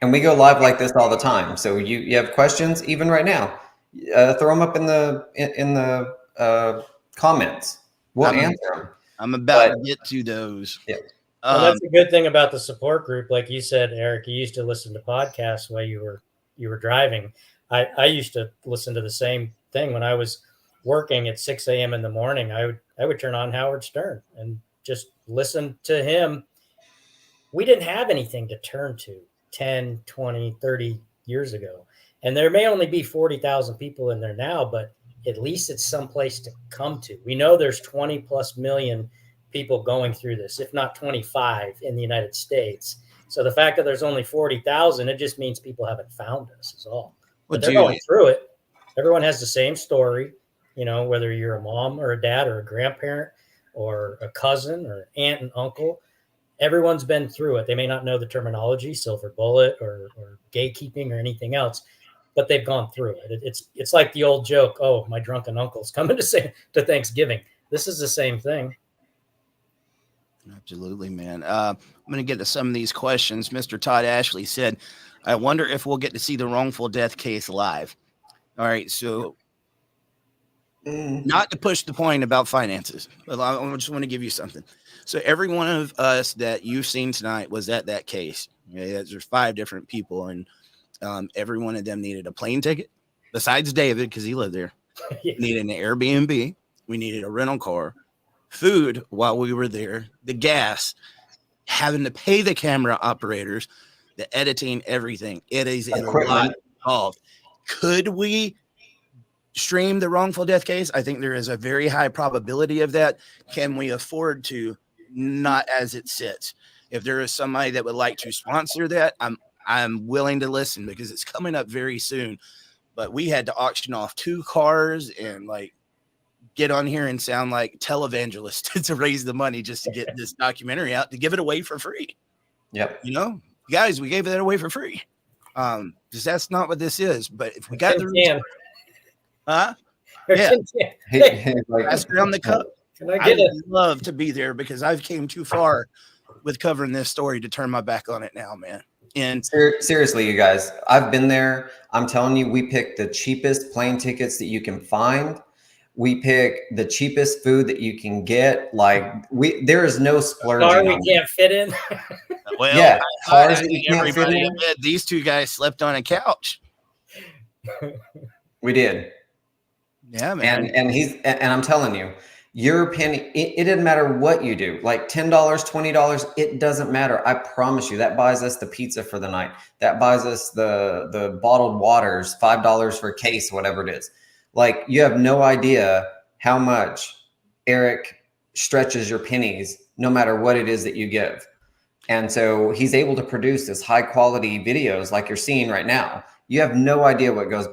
And we go live like this all the time. So you have questions, even right now, throw them up in the comments. We'll answer them. I'm about to get to those. Yeah. Well, that's a good thing about the support group. Like you said, Eric, you used to listen to podcasts while you were driving. I used to listen to the same thing when I was working at 6 a.m. in the morning. I would turn on Howard Stern and just listen to him. We didn't have anything to turn to 10, 20, 30 years ago. And there may only be 40,000 people in there now, but at least it's someplace to come to. We know there's 20 plus million people going through this, if not 25 in the United States. So the fact that there's only 40,000, it just means people haven't found us is all. But they're going through it. Everyone has the same story, whether you're a mom or a dad or a grandparent or a cousin or aunt and uncle. Everyone's been through it. They may not know the terminology, silver bullet or gatekeeping or anything else, but they've gone through it. It's like the old joke, oh, my drunken uncle's coming to Thanksgiving. This is the same thing. Absolutely, man. I'm going to get to some of these questions. Mr. Todd Ashley said, I wonder if we'll get to see the wrongful death case live. All right, so not to push the point about finances, but I just want to give you something. So every one of us that you've seen tonight was at that case. Okay? There's 5 different people, and every one of them needed a plane ticket, besides David, because he lived there. Yes. Needed an Airbnb. We needed a rental car, food while we were there, the gas, having to pay the camera operators, the editing, everything. It is a lot involved. Could we stream the wrongful death case? I think there is a very high probability of that. Can we afford to? Not as it sits. If there is somebody that would like to sponsor that, I'm willing to listen, because it's coming up very soon. But we had to auction off 2 cars and get on here and sound like televangelists to raise the money just to get this documentary out, to give it away for free. Yep. Guys, we gave that away for free. Because that's not what this is. But if we got the pass around the cup. I would love to be there, because I've came too far with covering this story to turn my back on it now, man. And seriously, you guys, I've been there. I'm telling you, we picked the cheapest plane tickets that you can find. We pick the cheapest food that you can get. There is no splurging. Car we can't fit in. Well, yeah, cars that you can't fit in. These 2 guys slept on a couch. We did. Yeah, man. And I'm telling you, your penny, it doesn't matter what you do, like $10, $20, it doesn't matter. I promise you, that buys us the pizza for the night. That buys us the bottled waters, $5 for a case, whatever it is. You have no idea how much Eric stretches your pennies, no matter what it is that you give. And so he's able to produce this high quality videos like you're seeing right now. You have no idea what goes,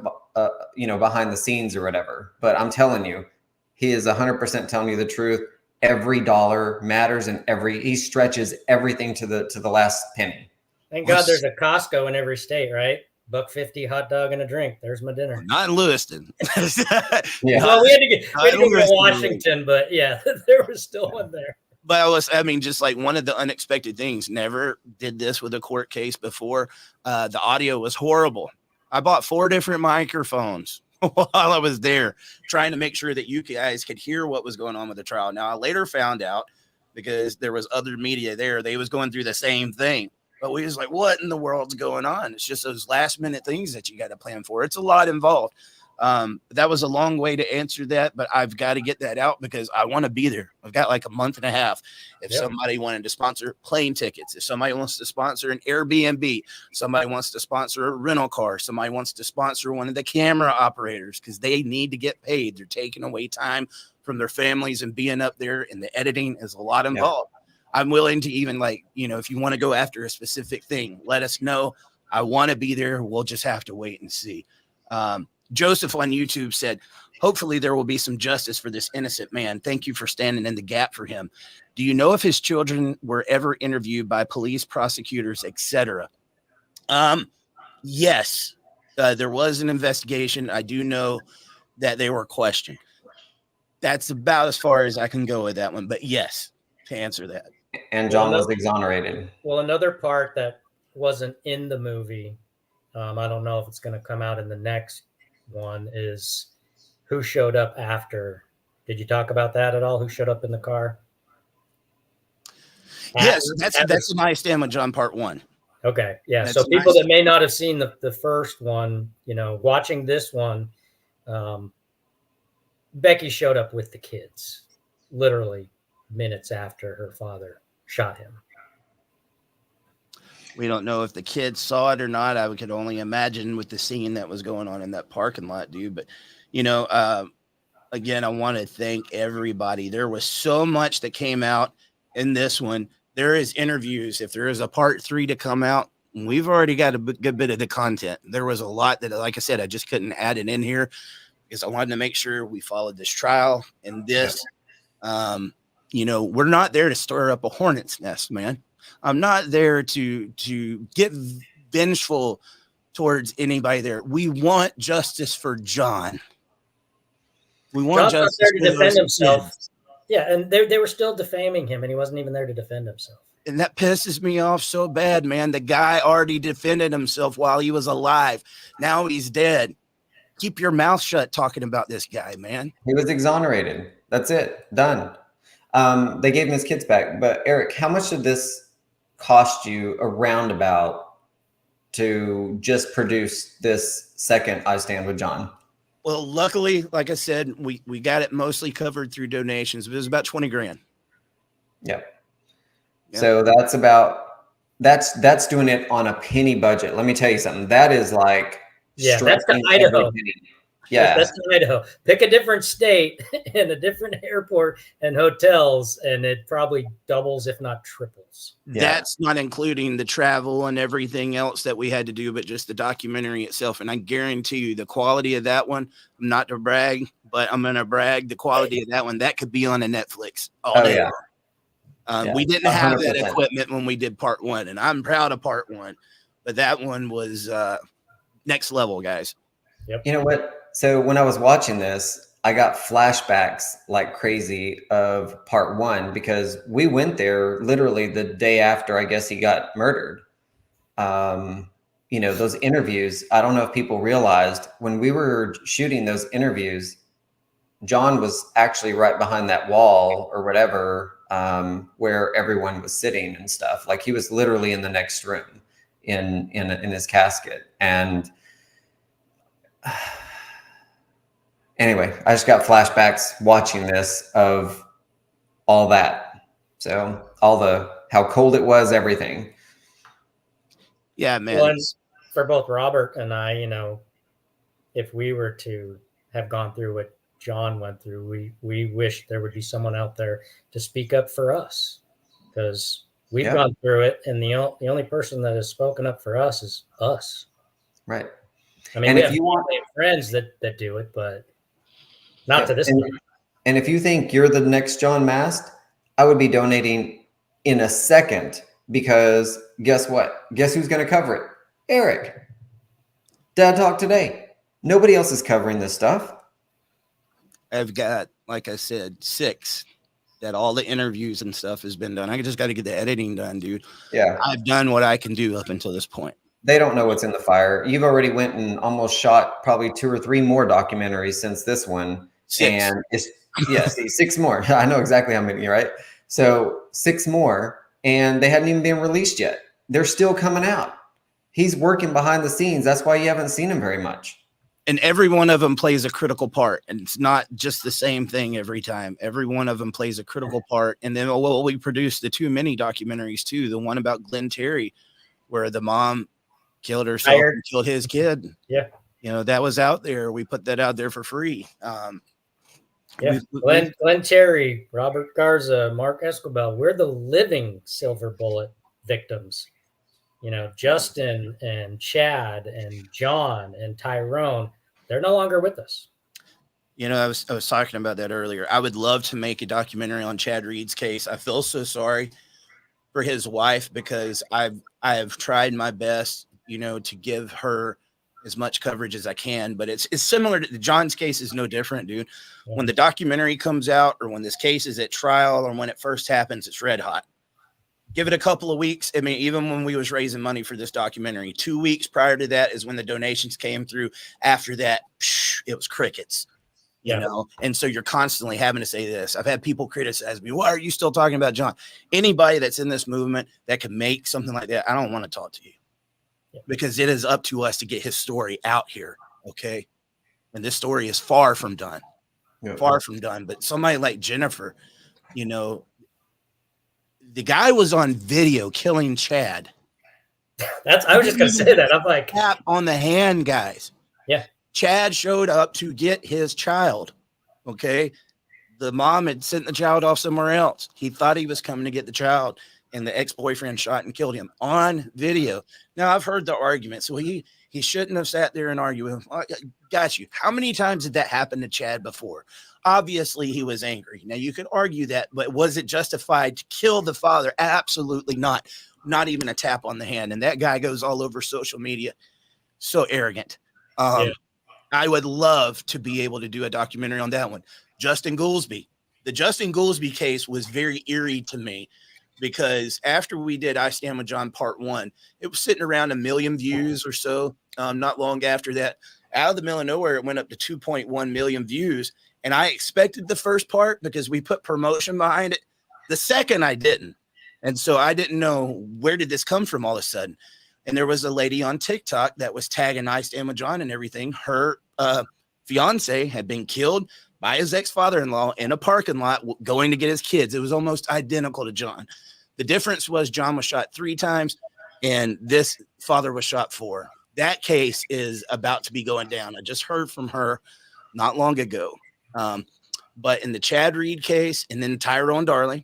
behind the scenes or whatever, but I'm telling you, he is 100% telling you the truth. every dollar matters, and he stretches everything to the last penny. Thank God there's a Costco in every state, right? $1.50 hot dog and a drink. There's my dinner. Not in Lewiston. Yeah. Well, we had to go to Washington, but yeah, there was still one there. But just like one of the unexpected things, never did this with a court case before. The audio was horrible. I bought 4 different microphones while I was there trying to make sure that you guys could hear what was going on with the trial. Now, I later found out, because there was other media there, they was going through the same thing. But we was like, what in the world's going on? It's just those last minute things that you got to plan for. It's a lot involved. That was a long way to answer that, but I've got to get that out because I want to be there. I've got like a month and a half. If somebody wanted to sponsor plane tickets, if somebody wants to sponsor an Airbnb, somebody wants to sponsor a rental car, somebody wants to sponsor one of the camera operators because they need to get paid. They're taking away time from their families, and being up there and the editing is a lot involved. I'm willing to even if you want to go after a specific thing, let us know. I want to be there. We'll just have to wait and see. Joseph on YouTube said, hopefully there will be some justice for this innocent man. Thank you for standing in the gap for him. Do you know if his children were ever interviewed by police, prosecutors, etc.? Yes, there was an investigation. I do know that they were questioned. That's about as far as I can go with that one. But yes, to answer that. And John was exonerated. Well, another part that wasn't in the movie, I don't know if it's going to come out in the next one, is who showed up after. Did you talk about that at all? Who showed up in the car? Yes, that's an I Stand with John part 1. Okay, yeah. That's so people that may not have seen the first one, watching this one, Becky showed up with the kids, literally minutes after her father shot him. We don't know if the kids saw it or not. I could only imagine with the scene that was going on in that parking lot, dude. But, again, I want to thank everybody. There was so much that came out in this one. There is interviews. If there is a part 3 to come out, we've already got a good bit of the content. There was a lot that, like I said, I just couldn't add it in here because I wanted to make sure we followed this trial and this. We're not there to stir up a hornet's nest, man. I'm not there to get vengeful towards anybody there. We want justice for John. We want John's justice not there to defend himself. Kids. Yeah, and they were still defaming him, and he wasn't even there to defend himself. And that pisses me off so bad, man. The guy already defended himself while he was alive. Now he's dead. Keep your mouth shut talking about this guy, man. He was exonerated. That's it. Done. They gave him his kids back. But Eric, how much did this cost you a roundabout to just produce this second I Stand with John? Well, luckily, like I said, we got it mostly covered through donations. It was about 20 grand. Yep. So that's doing it on a penny budget. Let me tell you something. That is like, that's the Idaho. Yeah, that's the Idaho. Pick a different state and a different airport and hotels, and it probably doubles, if not triples. Yeah. That's not including the travel and everything else that we had to do, but just the documentary itself. And I guarantee you the quality of that one, not to brag, but I'm going to brag the quality of that one. That could be on a Netflix all day. Yeah. We didn't have 100%. that equipment when we did part 1, and I'm proud of part 1, but that one was next level, guys. Yep. You know what? So when I was watching this, I got flashbacks like crazy of part 1 because we went there literally the day after, I guess, he got murdered. Those interviews, I don't know if people realized when we were shooting those interviews, John was actually right behind that wall or whatever, where everyone was sitting and stuff. Like he was literally in the next room in his casket. And anyway, I just got flashbacks watching this of all that. So how cold it was, everything. Yeah, man. Well, for both Robert and I, if we were to have gone through what John went through, we wish there would be someone out there to speak up for us, because we've gone through it, and the only person that has spoken up for us is us. Right. I mean, we have friends that do it, but not to this level. And if you think you're the next John Mast, I would be donating in a second, because guess what? Guess who's going to cover it? Eric. Dad Talk Today. Nobody else is covering this stuff. I've got, like I said, 6 that all the interviews and stuff has been done. I just got to get the editing done, dude. Yeah. I've done what I can do up until this point. They don't know what's in the fire. You've already went and almost shot probably 2 or 3 more documentaries since this one. 6. And it's, yeah, see, 6 more. I know exactly how many, right? So 6 more, and they hadn't even been released yet. They're still coming out. He's working behind the scenes. That's why you haven't seen him very much. And every one of them plays a critical part, and it's not just the same thing every time. Every one of them plays a critical part. And then we produced the 2 mini documentaries too. The one about Glenn Terry, where the mom killed herself and killed his kid. Yeah. You know, that was out there. We put that out there for free. Yeah. Glenn Terry, Robert Garza, Mark Escobar, we're the living silver bullet victims. You know, Justin and Chad and John and Tyrone, they're no longer with us. You know, I was talking about that earlier. I would love to make a documentary on Chad Reed's case. I feel so sorry for his wife, because I have tried my best, you know, to give her as much coverage as I can, but it's similar to John's case. Is no different, dude. Yeah. When the documentary comes out, or when this case is at trial, or when it first happens, it's red hot. Give it a couple of weeks. I mean, even when we was raising money for this documentary, 2 weeks prior to that is when the donations came through. After that, it was crickets, you know? And so you're constantly having to say this. I've had people criticize me. Why are you still talking about John? Anybody that's in this movement that can make something like that, I don't want to talk to you, because it is up to us to get his story out here. Okay. And this story is far from done, far from done. But somebody like Jennifer, you know, the guy was on video killing Chad. I was just going to say that. I'm like, tap on the hand, guys. Yeah. Chad showed up to get his child. Okay. The mom had sent the child off somewhere else. He thought he was coming to get the child, and the ex-boyfriend shot and killed him on video. Now, I've heard the argument. So he shouldn't have sat there and argued with him. Got you. How many times did that happen to Chad before? Obviously, he was angry. Now, you could argue that, but was it justified to kill the father? Absolutely not. Not even a tap on the hand. And that guy goes all over social media. So arrogant. I would love to be able to do a documentary on that one. Justin Goolsby. The Justin Goolsby case was very eerie to me, because after we did I Stand with John Part 1, it was sitting around 1 million views or so. Not long after that, out of the middle of nowhere, it went up to 2.1 million views. And I expected the first part because we put promotion behind it. The second, I didn't. And so I didn't know, where did this come from all of a sudden? And there was a lady on TikTok that was tagging I Stand with John and everything. Her fiance had been killed by his ex-father-in-law in a parking lot going to get his kids. It was almost identical to John. The difference was John was shot 3 times and this father was shot 4. That case is about to be going down. I just heard from her not long ago. But in the Chad Reed case and then Tyrone Darling,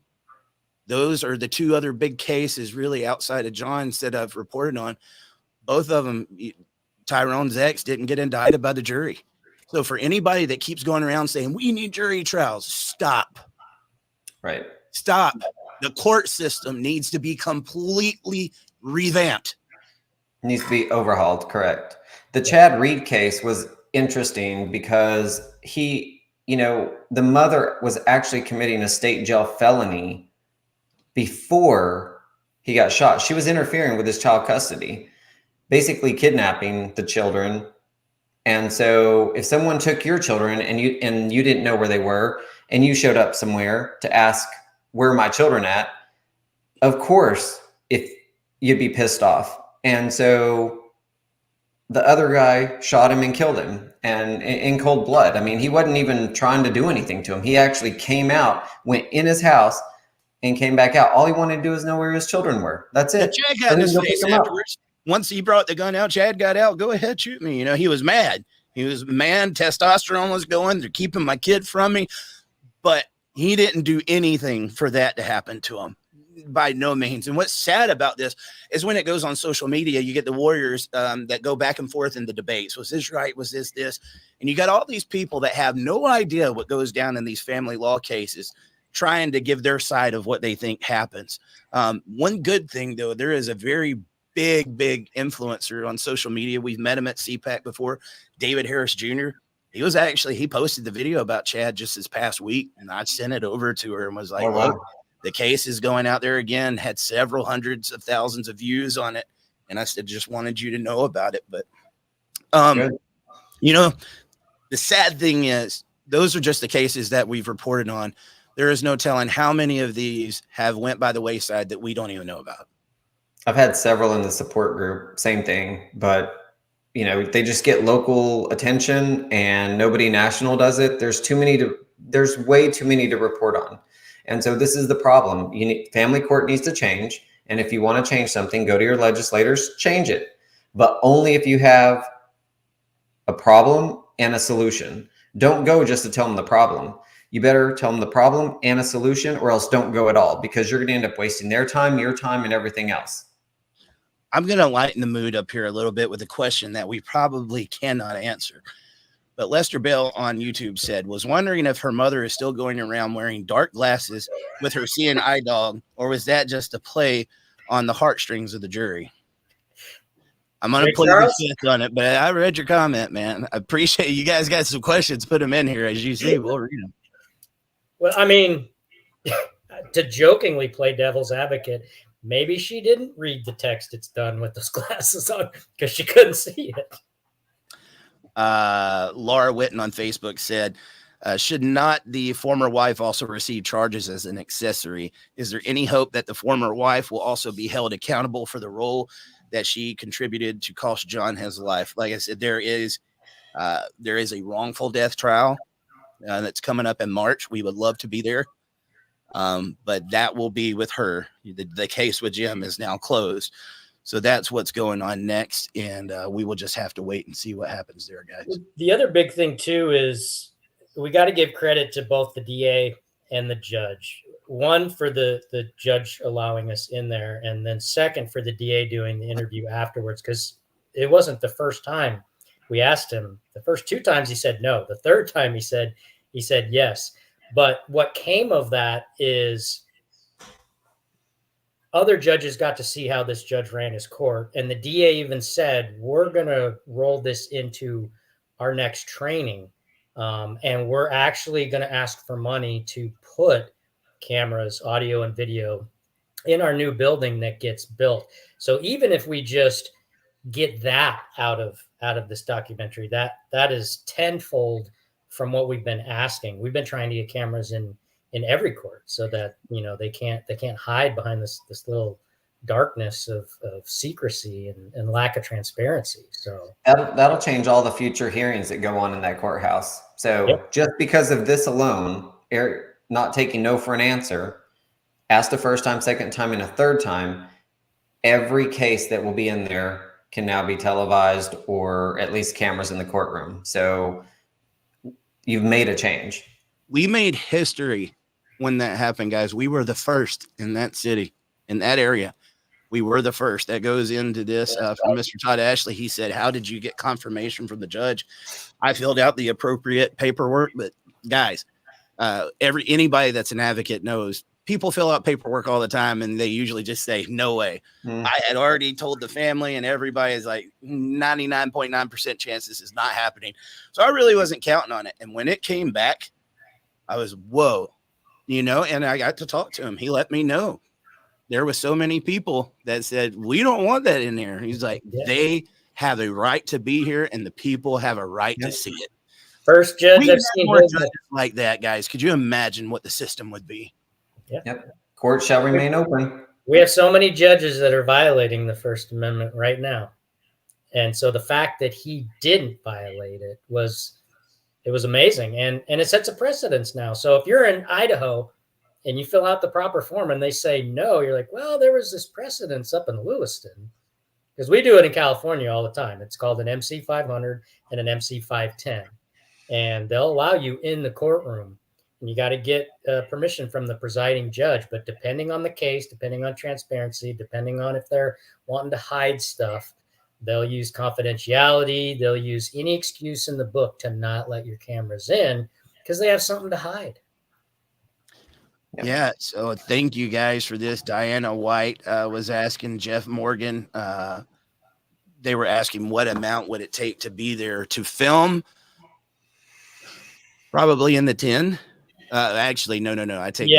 those are the 2 other big cases really outside of John's that I've reported on. Both of them, Tyrone's ex didn't get indicted by the jury. So for anybody that keeps going around saying we need jury trials, stop. Right. Stop. The court system needs to be completely revamped. Needs to be overhauled. Correct. The Chad Reed case was interesting because he, you know, the mother was actually committing a state jail felony before he got shot. She was interfering with his child custody, basically kidnapping the children. And so if someone took your children and you didn't know where they were, and you showed up somewhere to ask, where are my children at? Of course, if you'd be pissed off. And so the other guy shot him and killed him, and in cold blood. I mean, he wasn't even trying to do anything to him. He actually came out, went in his house, and came back out. All he wanted to do is know where his children were. That's it. Chad got in his face afterwards. Once he brought the gun out, Chad got out. Go ahead, shoot me. You know, he was mad. He was mad. Testosterone was going. They're keeping my kid from me. But he didn't do anything for that to happen to him. by no means. And what's sad about this is when it goes on social media, you get the warriors that go back and forth in the debates. Was this right? Was this? And you got all these people that have no idea what goes down in these family law cases, trying to give their side of what they think happens. One good thing, though, there is a very big influencer on social media. We've met him at CPAC before, David Harris Jr. He posted the video about Chad just this past week, and I sent it over to her and was like, look, the case is going out there again, had several hundreds of thousands of views on it. And I said, just wanted you to know about it. But, you know, the sad thing is those are just the cases that we've reported on. There is no telling how many of these have went by the wayside that we don't even know about. I've had several in the support group, same thing, but you know, they just get local attention and nobody national does it. There's way too many to report on. And so this is the problem. Family court needs to change. And if you want to change something, go to your legislators, change it. But only if you have a problem and a solution. Don't go just to tell them the problem. You better tell them the problem and a solution, or else don't go at all, because you're going to end up wasting their time, your time, and everything else. I'm going to lighten the mood up here a little bit with a question that we probably cannot answer. But Lester Bell on YouTube said, was wondering if her mother is still going around wearing dark glasses with her seeing eye dog, or was that just a play on the heartstrings of the jury? I'm going to play the fifth on it, but I read your comment, man. I appreciate you guys got some questions. Put them in here. As you see, we'll read them. Well, I mean, to jokingly play devil's advocate, maybe she didn't read the text it's done with those glasses on because she couldn't see it. Laura Witten on Facebook said, should not the former wife also receive charges as an accessory? Is there any hope that the former wife will also be held accountable for the role that she contributed to cost John his life? Like I said, there is a wrongful death trial that's coming up in March. We would love to be there. But that will be with her. The case with Jim is now closed. So that's what's going on next. And we will just have to wait and see what happens there, guys. The other big thing, too, is we got to give credit to both the DA and the judge. One, for the judge allowing us in there. And then second, for the DA doing the interview afterwards, because it wasn't the first time we asked him. The first two times he said no. The third time he said yes. But what came of that is other judges got to see how this judge ran his court. And the DA even said, we're going to roll this into our next training. And we're actually going to ask for money to put cameras, audio and video in our new building that gets built. So even if we just get that out of this documentary, that is tenfold from what we've been asking. We've been trying to get cameras in every court so that, you know, they can't hide behind this little darkness of secrecy and lack of transparency. So that'll change all the future hearings that go on in that courthouse. So just because of this alone, Eric not taking no for an answer, asked the first time, second time, and a third time, every case that will be in there can now be televised, or at least cameras in the courtroom. So you've made a change. We made history when that happened, guys. We were the first in that city, in that area. We were the first. That goes into this from Mr. Todd Ashley. He said, how did you get confirmation from the judge? I filled out the appropriate paperwork, but guys, anybody that's an advocate knows people fill out paperwork all the time and they usually just say, no way. I had already told the family, and everybody is like 99.9% chance this is not happening. So I really wasn't counting on it. And when it came back, I was, whoa, you know, and I got to talk to him. He let me know there were so many people that said, we don't want that in there. He's like, they have a right to be here and the people have a right to see it. First judge I've seen more judges like that, guys. Could you imagine what the system would be? Yep. Court shall remain open. We have so many judges that are violating the First Amendment right now. And so the fact that he didn't violate it was amazing. And it sets a precedence now. So if you're in Idaho and you fill out the proper form and they say no, you're like, well, there was this precedence up in Lewiston. Because we do it in California all the time. It's called an MC 500 and an MC 510. And they'll allow you in the courtroom. and you got to get permission from the presiding judge. But depending on the case, depending on transparency, depending on if they're wanting to hide stuff, they'll use confidentiality. They'll use any excuse in the book to not let your cameras in because they have something to hide. Yeah. So thank you guys for this. Diana White was asking Jeff Morgan. They were asking what amount would it take to be there to film? Probably in the 10. Actually, no. I take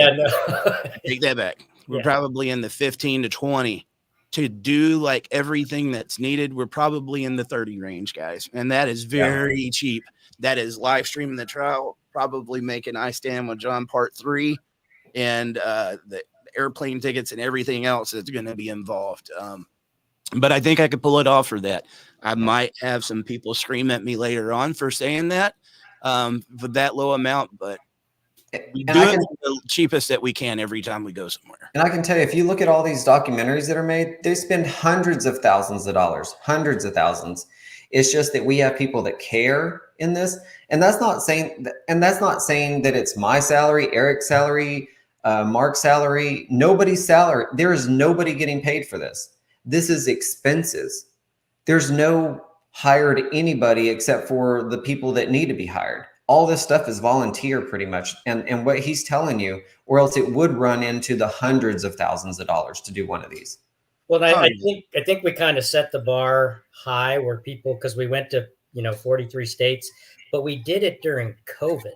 take that back. We're probably in the 15 to 20 to do like everything that's needed. We're probably in the 30 range, guys. And that is very cheap. That is live streaming the trial, probably making I Stand with John Part 3 and the airplane tickets and everything else that's going to be involved. But I think I could pull it off for that. I might have some people scream at me later on for saying that for that low amount, but we do it the cheapest that we can every time we go somewhere. And I can tell you, if you look at all these documentaries that are made, they spend hundreds of thousands of dollars, hundreds of thousands. It's just that we have people that care in this. And that's not saying that it's my salary, Eric's salary, Mark's salary, nobody's salary. There is nobody getting paid for this. This is expenses. There's no hired anybody except for the people that need to be hired. All this stuff is volunteer pretty much. And what he's telling you, or else it would run into the hundreds of thousands of dollars to do one of these. Well, I think we kind of set the bar high where people, because we went to 43 states, but we did it during COVID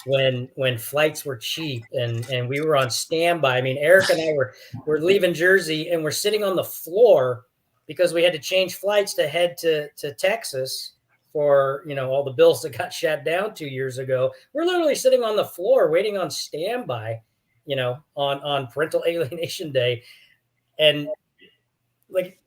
when flights were cheap and we were on standby. I mean, Eric and I were leaving Jersey and we're sitting on the floor because we had to change flights to head to Texas for all the bills that got shut down 2 years ago. We're literally sitting on the floor waiting on standby, on parental alienation day, and like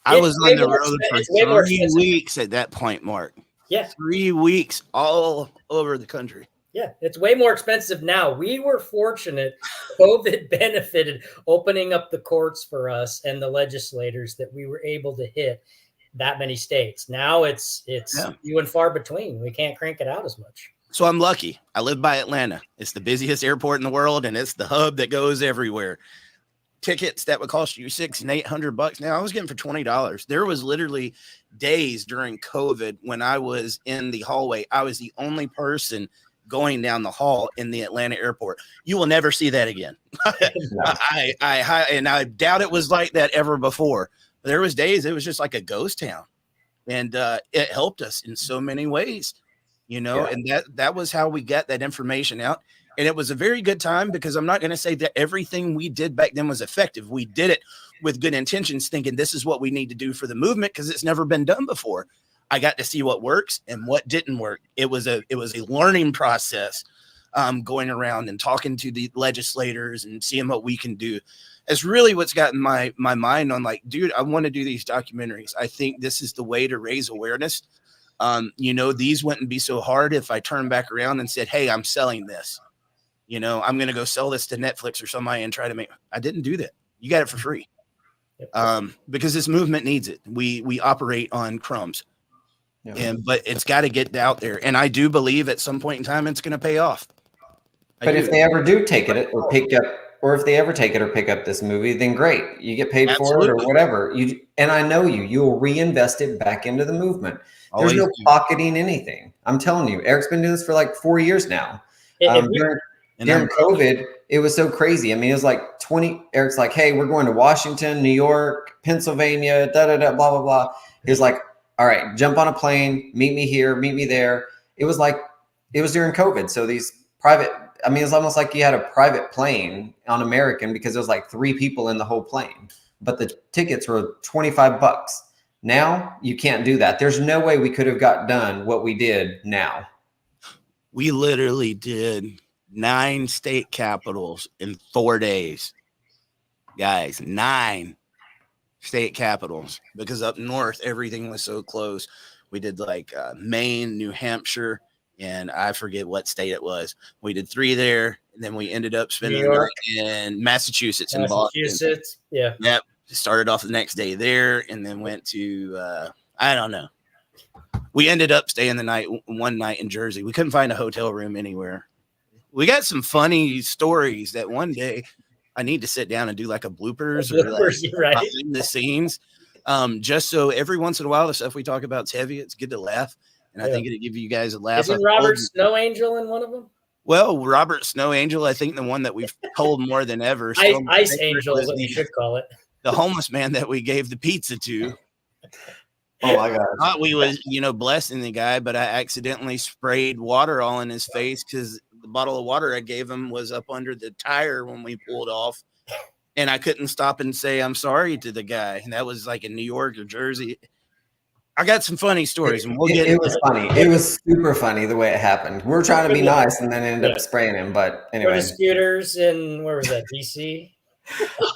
I was on the road for 3 weeks at that point, Mark. Yeah, 3 weeks all over the country. Yeah, it's way more expensive now. We were fortunate. COVID benefited opening up the courts for us and the legislators that we were able to hit that many states. Now it's few and far between. We can't crank it out as much. So I'm lucky. I live by Atlanta. It's the busiest airport in the world, and it's the hub that goes everywhere. Tickets that would cost you $600 and $800 now I was getting for $20. There was literally days during COVID when I was in the hallway. I was the only person going down the hall in the Atlanta airport. You will never see that again. I doubt it was like that ever before. There was days it was just like a ghost town, and it helped us in so many ways, and that was how we got that information out. And it was a very good time, because I'm not going to say that everything we did back then was effective. We did it with good intentions, thinking this is what we need to do for the movement, because it's never been done before. I got to see what works and what didn't work. It was a learning process, going around and talking to the legislators and seeing what we can do. It's really what's gotten my mind on, like, dude, I want to do these documentaries. I think this is the way to raise awareness. These wouldn't be so hard if I turned back around and said, hey, I'm selling this. I'm going to go sell this to Netflix or somebody and try to make. I didn't do that. You got it for free. Because this movement needs it. We operate on crumbs. But it's got to get out there. And I do believe at some point in time it's going to pay off. But if they ever do take it or pick up, or if they ever take it or pick up this movie, then great. You get paid for it or whatever. And I know you will reinvest it back into the movement. There's no pocketing anything. I'm telling you, Eric's been doing this for like 4 years now. During COVID, it was so crazy. I mean, it was like 20. Eric's like, hey, we're going to Washington, New York, Pennsylvania, blah, blah, blah. He was like, all right, jump on a plane, meet me here, meet me there. It was during COVID. So these private, it's almost like you had a private plane on American, because there was like 3 people in the whole plane, but the tickets were $25. Now you can't do that. There's no way we could have got done what we did now. We literally did 9 state capitals in 4 days, guys. 9 state capitals, because up north everything was so close. We did like Maine, New Hampshire, and I forget what state it was. We did 3 there, and then we ended up spending the night in Massachusetts and Boston. Yep. Started off the next day there, and then went to I don't know. We ended up staying one night in Jersey. We couldn't find a hotel room anywhere. We got some funny stories that one day I need to sit down and do like a bloopers or like right? behind the scenes. Just so every once in a while, the stuff we talk about is heavy. It's good to laugh. And I think it'll give you guys a laugh. Isn't Robert Snow Angel in one of them? Well, Robert Snow Angel, I think the one that we've told more than ever. Ice Angel is what we should call it. The homeless man that we gave the pizza to. Oh my gosh. Thought we was, blessing the guy, but I accidentally sprayed water all in his face because the bottle of water I gave him was up under the tire when we pulled off. And I couldn't stop and say I'm sorry to the guy. And that was like in New York or Jersey. I got some funny stories, and it was funny. It was super funny the way it happened. We were trying to be nice, and then ended up spraying him. But anyway, for the scooters in where was that, DC?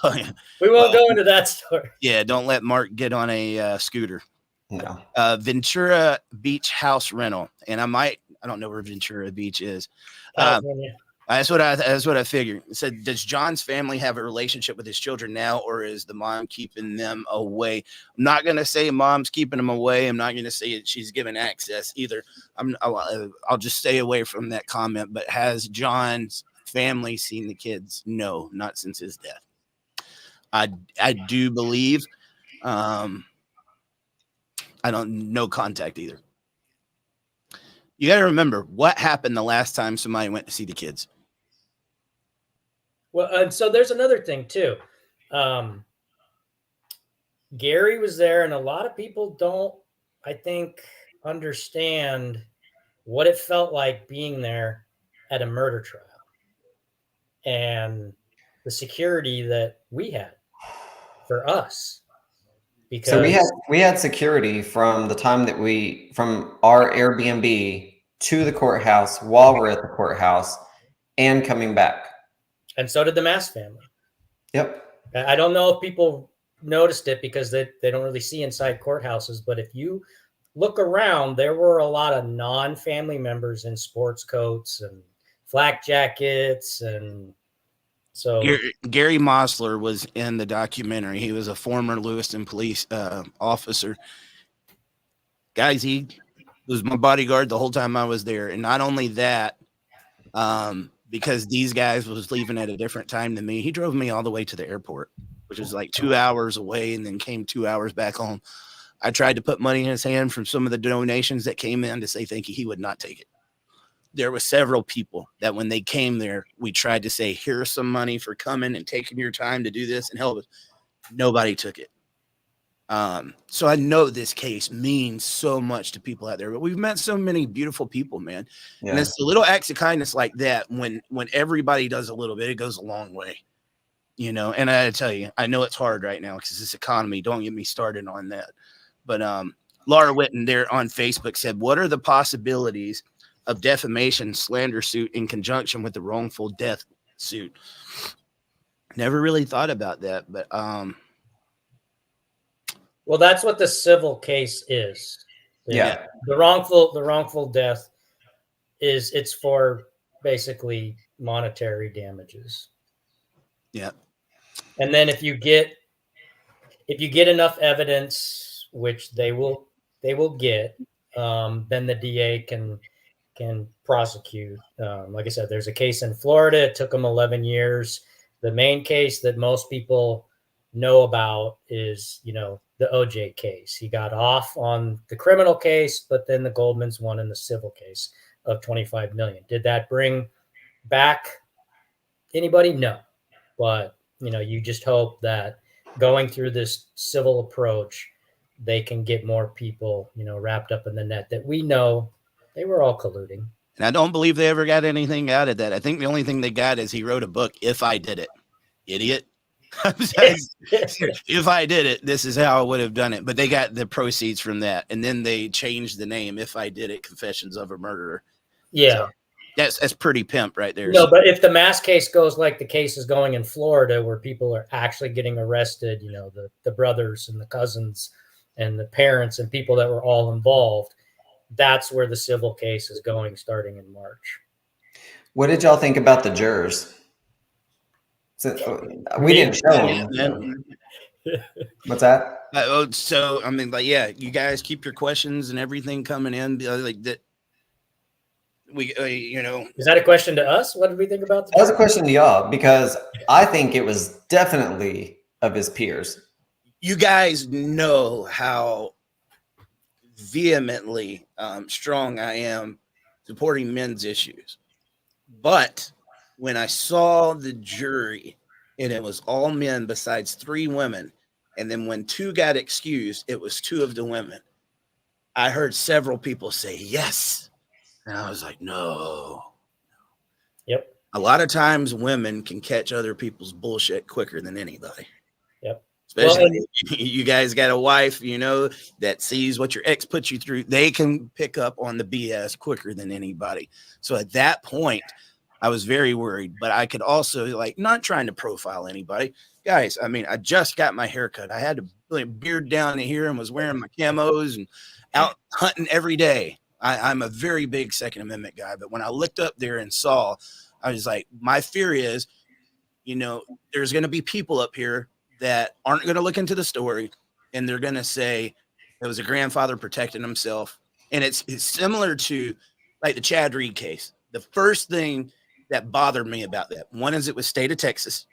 Oh, yeah. We won't go into that story. Yeah, don't let Mark get on a scooter. No. Ventura Beach house rental, and I don't know where Ventura Beach is. That's what I figured. It said, does John's family have a relationship with his children now, or is the mom keeping them away? I'm not going to say mom's keeping them away. I'm not going to say that she's given access either. I'll just stay away from that comment. But has John's family seen the kids? No, not since his death. I do believe. I don't no contact either. You got to remember what happened the last time somebody went to see the kids. Well, and so there's another thing too. Gary was there, and a lot of people don't, I think, understand what it felt like being there at a murder trial and the security that we had for us. Because so we had security from the time that from our Airbnb to the courthouse while we're at the courthouse and coming back. And so did the Mass family. Yep. I don't know if people noticed it because they don't really see inside courthouses, but if you look around, there were a lot of non-family members in sports coats and flak jackets. And so Gary Mosler was in the documentary. He was a former Lewiston police officer. Guys, he was my bodyguard the whole time I was there. And not only that, because these guys was leaving at a different time than me, he drove me all the way to the airport, which is like 2 hours away, and then came 2 hours back home. I tried to put money in his hand from some of the donations that came in to say thank you. He would not take it. There were several people that when they came there, we tried to say, here's some money for coming and taking your time to do this and help us. Nobody took it. So I know this case means so much to people out there, but we've met so many beautiful people, man. Yeah. And it's the little acts of kindness like that. When everybody does a little bit, it goes a long way, And I gotta tell you, I know it's hard right now because this economy, don't get me started on that. But, Laura Witten there on Facebook said, what are the possibilities of defamation, slander suit in conjunction with the wrongful death suit? Never really thought about that, but, well, that's what the civil case is. Yeah. The wrongful death it's for basically monetary damages. Yeah. And then if you get enough evidence, which they will get, then the DA can prosecute. Like I said, there's a case in Florida. It took them 11 years. The main case that most people know about is, the OJ case. He got off on the criminal case, but then the Goldmans won in the civil case of $25 million. Did that bring back anybody? No. But, you just hope that going through this civil approach, they can get more people, wrapped up in the net that we know they were all colluding. And I don't believe they ever got anything out of that. I think the only thing they got is he wrote a book, If I Did It. Idiot. If I did it, this is how I would have done it. But they got the proceeds from that. And then they changed the name, If I Did It, Confessions of a Murderer. Yeah. So that's pretty pimp right there. No, but if the mass case goes like the case is going in Florida, where people are actually getting arrested, the brothers and the cousins and the parents and people that were all involved, that's where the civil case is going starting in March. What did y'all think about the jurors? So, we didn't show them. What's that? So, you guys keep your questions and everything coming in like that. Is that a question to us? What did we think about That was a question to y'all, because I think it was definitely of his peers. You guys know how vehemently strong I am supporting men's issues. But when I saw the jury and it was all men besides 3 women, and then when 2 got excused, it was 2 of the women, I heard several people say yes. And I was like, no. Yep. A lot of times women can catch other people's bullshit quicker than anybody. Yep. Especially you guys got a wife, that sees what your ex puts you through. They can pick up on the BS quicker than anybody. So at that point, I was very worried, but I could also, not trying to profile anybody. Guys, I mean, I just got my haircut. I had a beard down to here and was wearing my camos and out hunting every day. I'm a very big Second Amendment guy, but when I looked up there and saw, I was like, my fear is, there's going to be people up here that aren't going to look into the story, and they're going to say it was a grandfather protecting himself. And it's similar to like the Chad Reed case. The first thing that bothered me about that, one is it was state of Texas.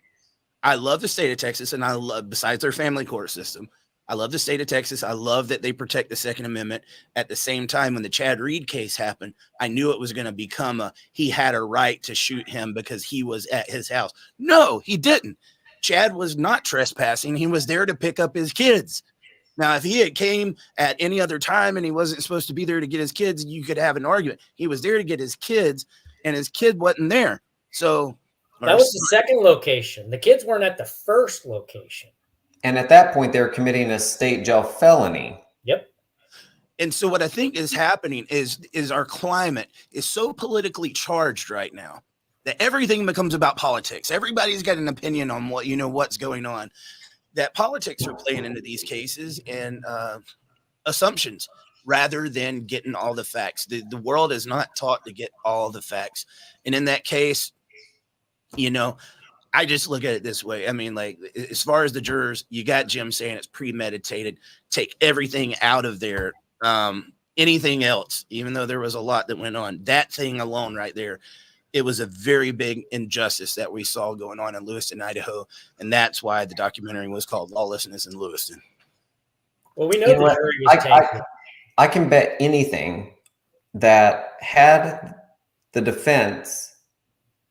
I love the state of Texas, and I love, besides their family court system, I love the state of Texas. I love that they protect the Second Amendment. At the same time, when the Chad Reed case happened, I knew it was going to become he had a right to shoot him because he was at his house. No, he didn't. Chad was not trespassing. He was there to pick up his kids. Now, if he had came at any other time and he wasn't supposed to be there to get his kids, you could have an argument. He was there to get his kids, and his kid wasn't there. So that was the second location. The kids weren't at the first location. And at that point, they were committing a state jail felony. Yep. And so what I think is happening is our climate is so politically charged right now that everything becomes about politics. Everybody's got an opinion on what's going on. That politics are playing into these cases and assumptions rather than getting all the facts. The world is not taught to get all the facts. And in that case, I just look at it this way. I mean, as far as the jurors, you got Jim saying it's premeditated. Take everything out of there. Anything else, even though there was a lot that went on, that thing alone right there, it was a very big injustice that we saw going on in Lewiston, Idaho. And that's why the documentary was called Lawlessness in Lewiston. Well, we know the jury was taken. I can bet anything that had the defense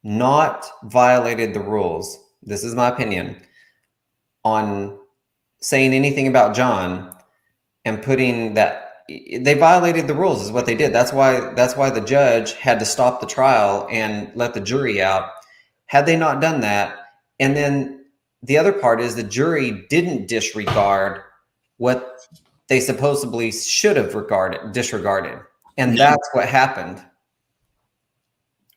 not violated the rules, this is my opinion, on saying anything about John and putting that, they violated the rules is what they did. That's why the judge had to stop the trial and let the jury out. Had they not done that, and then the other part is the jury didn't disregard what they supposedly should have disregarded. And that's what happened.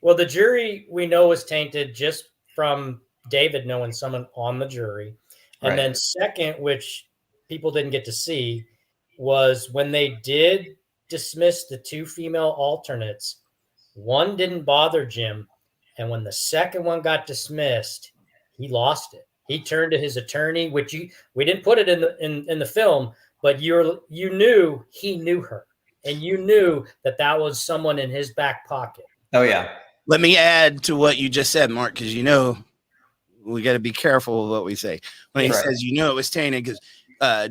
Well, the jury we know was tainted just from David knowing someone on the jury. And then second, which people didn't get to see, was when they did dismiss the 2 female alternates, one didn't bother Jim. And when the second one got dismissed, he lost it. He turned to his attorney, which we didn't put it in the film, but you knew he knew her, and you knew that was someone in his back pocket. Oh yeah. Let me add to what you just said, Mark, because we got to be careful of what we say. When he says it was tainted because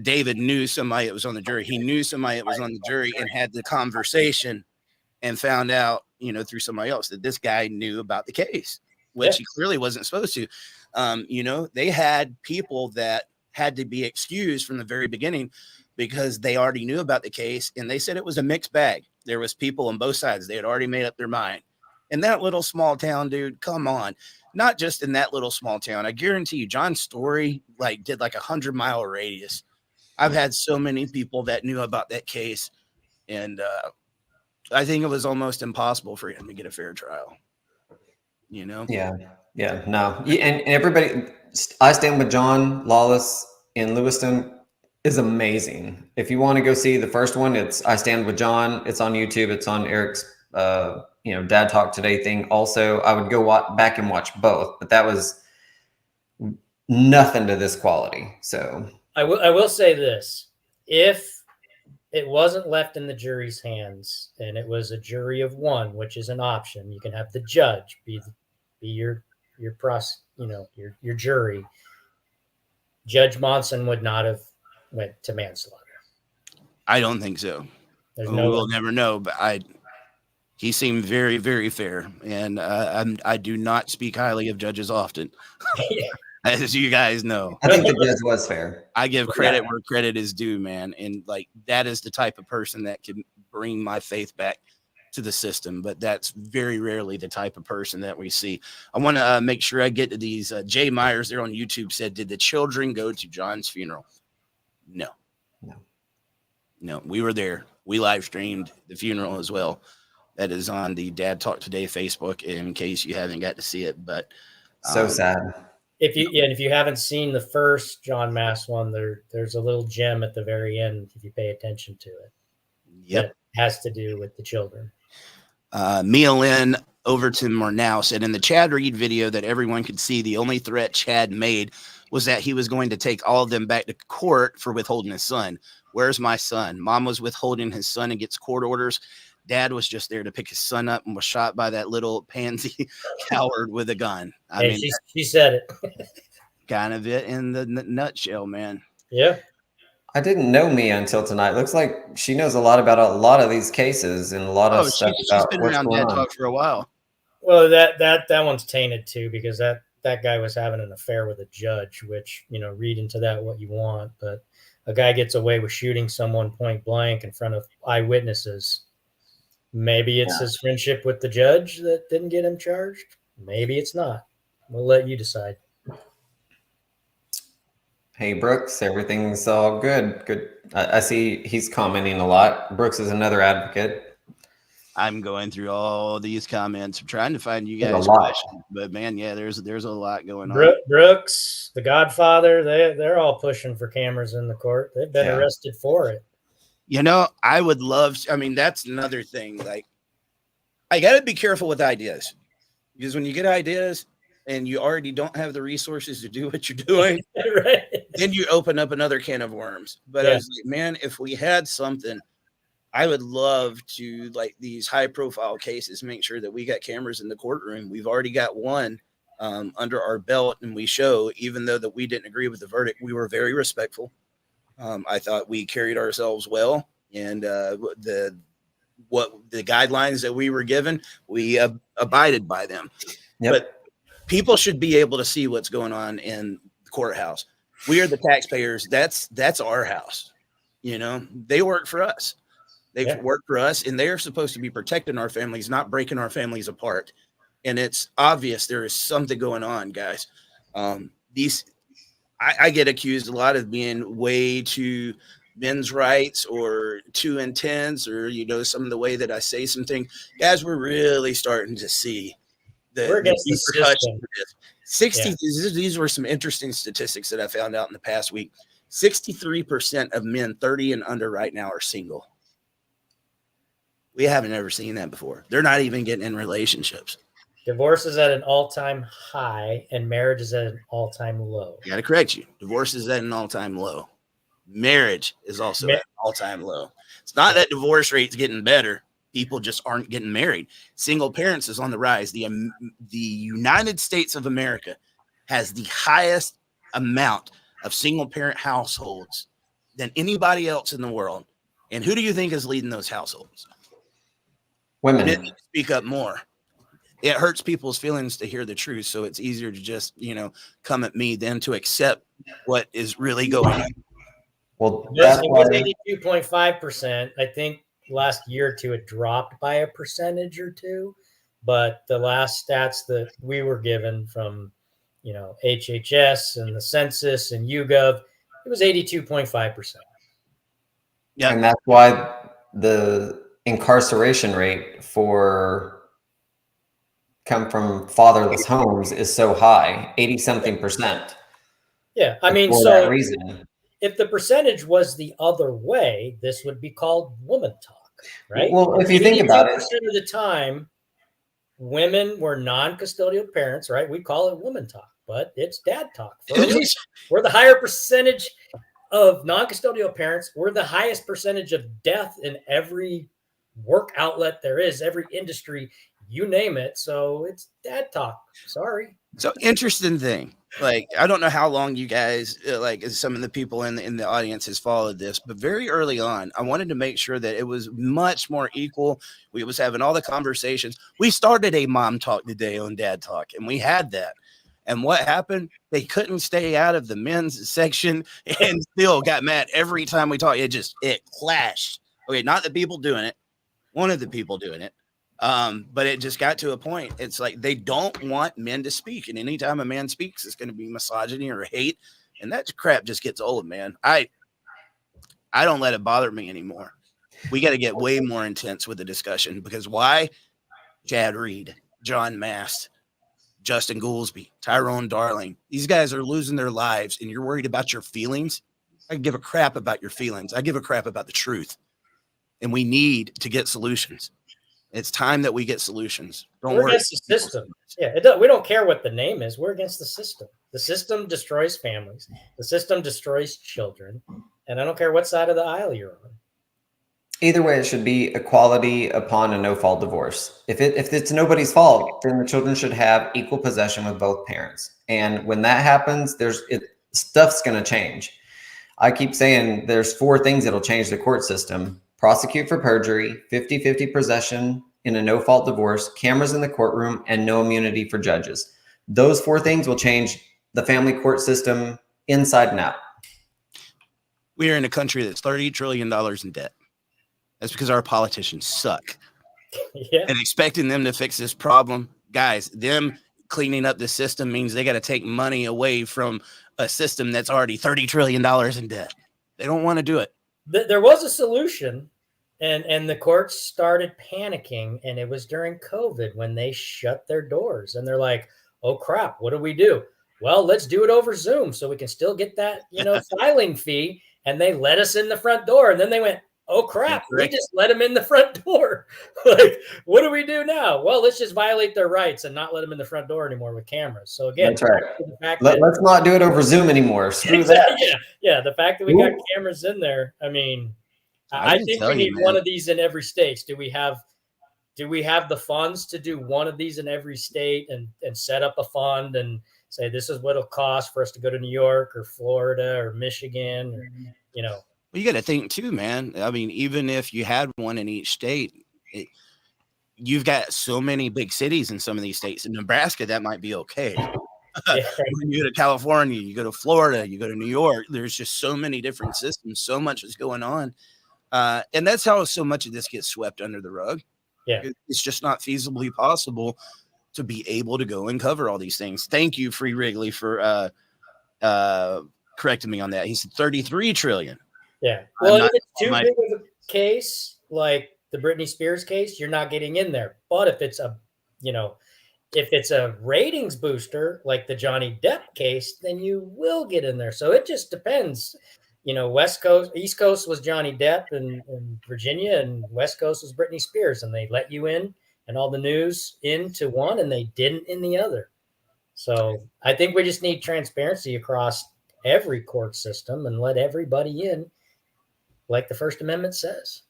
David knew somebody that was on the jury. He knew somebody that was on the jury and had the conversation and found out, through somebody else that this guy knew about the case, which he clearly wasn't supposed to. They had people that had to be excused from the very beginning because they already knew about the case, and they said it was a mixed bag. There was people on both sides. They had already made up their mind. In that little small town, dude, come on. Not just in that little small town. I guarantee you, John's story did 100-mile radius. I've had so many people that knew about that case, and I think it was almost impossible for him to get a fair trial. Yeah. No. And everybody, I Stand with John, Lawless in Lewiston is amazing. If you want to go see the first one, it's I Stand with John. It's on YouTube. It's on Eric's Dad Talk Today thing. Also, I would go back and watch both, but that was nothing to this quality. So I will say this: if it wasn't left in the jury's hands, and it was a jury of one, which is an option. You can have the judge be your your jury. Judge Monson would not have went to manslaughter. I don't think so. We'll never know, but he seemed very, very fair, and I do not speak highly of judges often, as you guys know. I think the judge was fair. I give credit where credit is due, man, and like that is the type of person that can bring my faith back to the system, but that's very rarely the type of person that we see. I want to make sure I get to these. Jay Myers there on YouTube said, did the children go to John's funeral? No, we were there. We live streamed the funeral as well. That is on the Dad Talk Today Facebook in case you haven't got to see it. But so sad. If you haven't seen the first John Mass one, there's a little gem at the very end if you pay attention to it. Yep, that has to do with the children. Mia Lynn Overton Mornow said in the Chad Reed video that everyone could see, the only threat Chad made was that he was going to take all of them back to court for withholding his son. Where's my son? Mom was withholding his son against court orders. Dad was just there to pick his son up and was shot by that little pansy coward with a gun. I mean, she said it. Kind of it in the nutshell, man. Yeah. I didn't know Mia until tonight. Looks like she knows a lot about a lot of these cases and a lot of stuff about she's been what's around going Dad on. Talk for a while. Well, that one's tainted too, because that guy was having an affair with a judge, which, read into that what you want, but a guy gets away with shooting someone point blank in front of eyewitnesses. Maybe it's his friendship with the judge that didn't get him charged. Maybe it's not. We'll let you decide. Hey, Brooks, everything's all good. Good. I see he's commenting a lot. Brooks is another advocate. I'm going through all these comments. I'm trying to find you There's guys a lot. questions, but man, yeah, there's a lot going on. Brooks, the Godfather, they're all pushing for cameras in the court. They've been arrested for it. I would love. I mean, that's another thing. Like, I got to be careful with ideas, because when you get ideas and you already don't have the resources to do what you're doing, right, then you open up another can of worms. But I was like, man, if we had something, I would love to, like these high profile cases, make sure that we got cameras in the courtroom. We've already got one under our belt, and we show, even though that we didn't agree with the verdict, we were very respectful. I thought we carried ourselves well, and the guidelines that we were given, we abided by them. Yep. But people should be able to see what's going on in the courthouse. We are the taxpayers. That's our house. They work for us. They've worked for us, and they are supposed to be protecting our families, not breaking our families apart. And it's obvious there is something going on, guys. I get accused a lot of being way too men's rights or too intense, or some of the way that I say some things. Guys, we're really starting to see the repercussions of this. These were some interesting statistics that I found out in the past week. 63% of men 30 and under right now are single. We haven't ever seen that before. They're not even getting in relationships. Divorce is at an all-time high, and marriage is at an all-time low. I got to correct you. Divorce is at an all-time low. Marriage is also at an all-time low. It's not that divorce rate's getting better. People just aren't getting married. Single parents is on the rise. The United States of America has the highest amount of single-parent households than anybody else in the world. And who do you think is leading those households? Women. Men need to speak up more. It hurts people's feelings to hear the truth, so it's easier to just, come at me than to accept what is really going on. Well, it was 82.5%. I think last year or two it dropped by a percentage or two, but the last stats that we were given from, HHS and the census and YouGov, it was 82.5%. Yeah, and that's why the incarceration rate come from fatherless homes is so high, 80-something%. Yeah, I mean, for that reason. If the percentage was the other way, this would be called woman talk, right? Well, if you think about it, 82% of the time, women were non-custodial parents, right? We call it woman talk, but it's dad talk. We're the higher percentage of non-custodial parents, we're the highest percentage of death in every work outlet there is, every industry, you name it. So it's dad talk. Sorry. So interesting thing. Like, I don't know how long you guys, like some of the people in the audience has followed this, but very early on, I wanted to make sure that it was much more equal. We was having all the conversations. We started a mom talk today on dad talk, and we had that. And what happened? They couldn't stay out of the men's section and still got mad every time we talked. It clashed. Okay, not the people doing it, one of the people doing it. But it just got to a point. It's like they don't want men to speak. And anytime a man speaks, it's going to be misogyny or hate. And that crap just gets old, man. I don't let it bother me anymore. We got to get way more intense with the discussion, because why? Chad Reed, John Mast, Justin Goolsby, Tyrone Darling. These guys are losing their lives, and you're worried about your feelings. I give a crap about your feelings. I give a crap about the truth. And we need to get solutions. It's time that we get solutions. We're against the system. Yeah, we don't care what the name is. We're against the system. The system destroys families. The system destroys children. And I don't care what side of the aisle you're on. Either way, it should be equality upon a no-fault divorce. If it's nobody's fault, then the children should have equal possession with both parents. And when that happens, stuff's going to change. I keep saying there's 4 things that'll change the court system. Prosecute for perjury, 50-50 possession in a no-fault divorce, cameras in the courtroom, and no immunity for judges. Those 4 things will change the family court system inside and out. We are in a country that's $30 trillion in debt. That's because our politicians suck. Yeah. And expecting them to fix this problem, guys, them cleaning up the system means they got to take money away from a system that's already $30 trillion in debt. They don't want to do it. There was a solution, and the courts started panicking, and it was during COVID when they shut their doors, and they're like, oh crap, what do we do? Well, let's do it over Zoom so we can still get that, filing fee. And they let us in the front door, and then they went, oh crap, we just let them in the front door. Like, what do we do now? Well, let's just violate their rights and not let them in the front door anymore with cameras. So again, that's right. Let's not do it over Zoom anymore. Screw that. Yeah. The fact that we got cameras in there, I mean, I think we need one of these in every state. Do we have the funds to do one of these in every state and set up a fund and say, this is what it'll cost for us to go to New York or Florida or Michigan or, Well, you got to think too, man. I mean, even if you had one in each state, you've got so many big cities in some of these states. In Nebraska, that might be okay. When you go to California, you go to Florida, you go to New York, there's just so many different systems. So much is going on. And that's how so much of this gets swept under the rug. Yeah. It's just not feasibly possible to be able to go and cover all these things. Thank you, Free Wrigley, for correcting me on that. He said 33 trillion. Yeah. Well, if it's too big of a case, like the Britney Spears case, you're not getting in there. But if it's a ratings booster, like the Johnny Depp case, then you will get in there. So it just depends. West Coast, East Coast was Johnny Depp in Virginia, and West Coast was Britney Spears, and they let you in and all the news into one, and they didn't in the other. So I think we just need transparency across every court system and let everybody in, like the First Amendment says.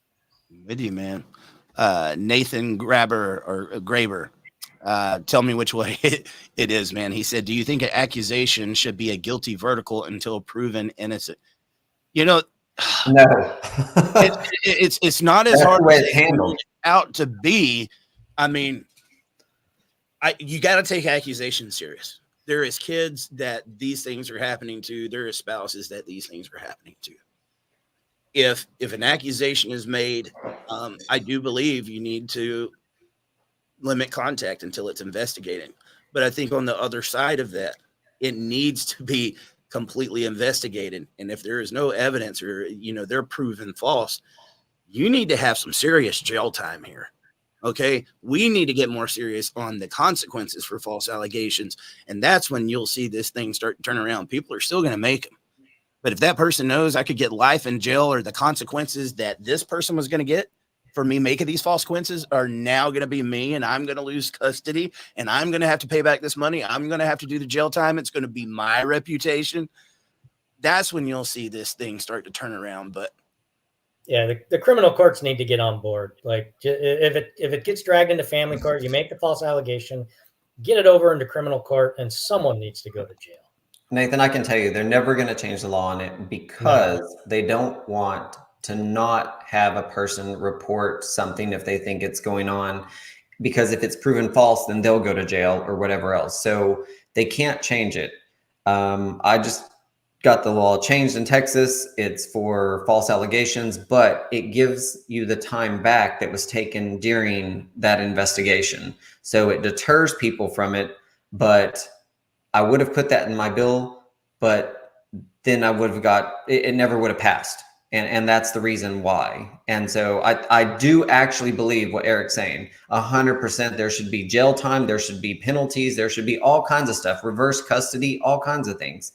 With you, man. Nathan Graber, tell me which way it is, man. He said, do you think an accusation should be a guilty verdict until proven innocent? No. It's not as hard as it's handled out to be. I mean, you got to take accusations serious. There is kids that these things are happening to. There are spouses that these things are happening to. If an accusation is made, I do believe you need to limit contact until it's investigating. But I think on the other side of that, it needs to be completely investigated. And if there is no evidence or, they're proven false, you need to have some serious jail time here. Okay. We need to get more serious on the consequences for false allegations. And that's when you'll see this thing start to turn around. People are still going to make them. But if that person knows I could get life in jail, or the consequences that this person was going to get for me making these false consequences are now going to be me, and I'm going to lose custody, and I'm going to have to pay back this money, I'm going to have to do the jail time, it's going to be my reputation, that's when you'll see this thing start to turn around. But yeah, the criminal courts need to get on board. Like if it gets dragged into family court, you make the false allegation, get it over into criminal court, and someone needs to go to jail. Nathan, I can tell you, they're never going to change the law on it because they don't want to not have a person report something if they think it's going on, because if it's proven false, then they'll go to jail or whatever else. So they can't change it. I just got the law changed in Texas. It's for false allegations, but it gives you the time back that was taken during that investigation. So it deters people from it, but I would have put that in my bill, but then I would have got, it never would have passed. And that's the reason why. And so I do actually believe what Eric's saying, 100%. There should be jail time. There should be penalties. There should be all kinds of stuff, reverse custody, all kinds of things.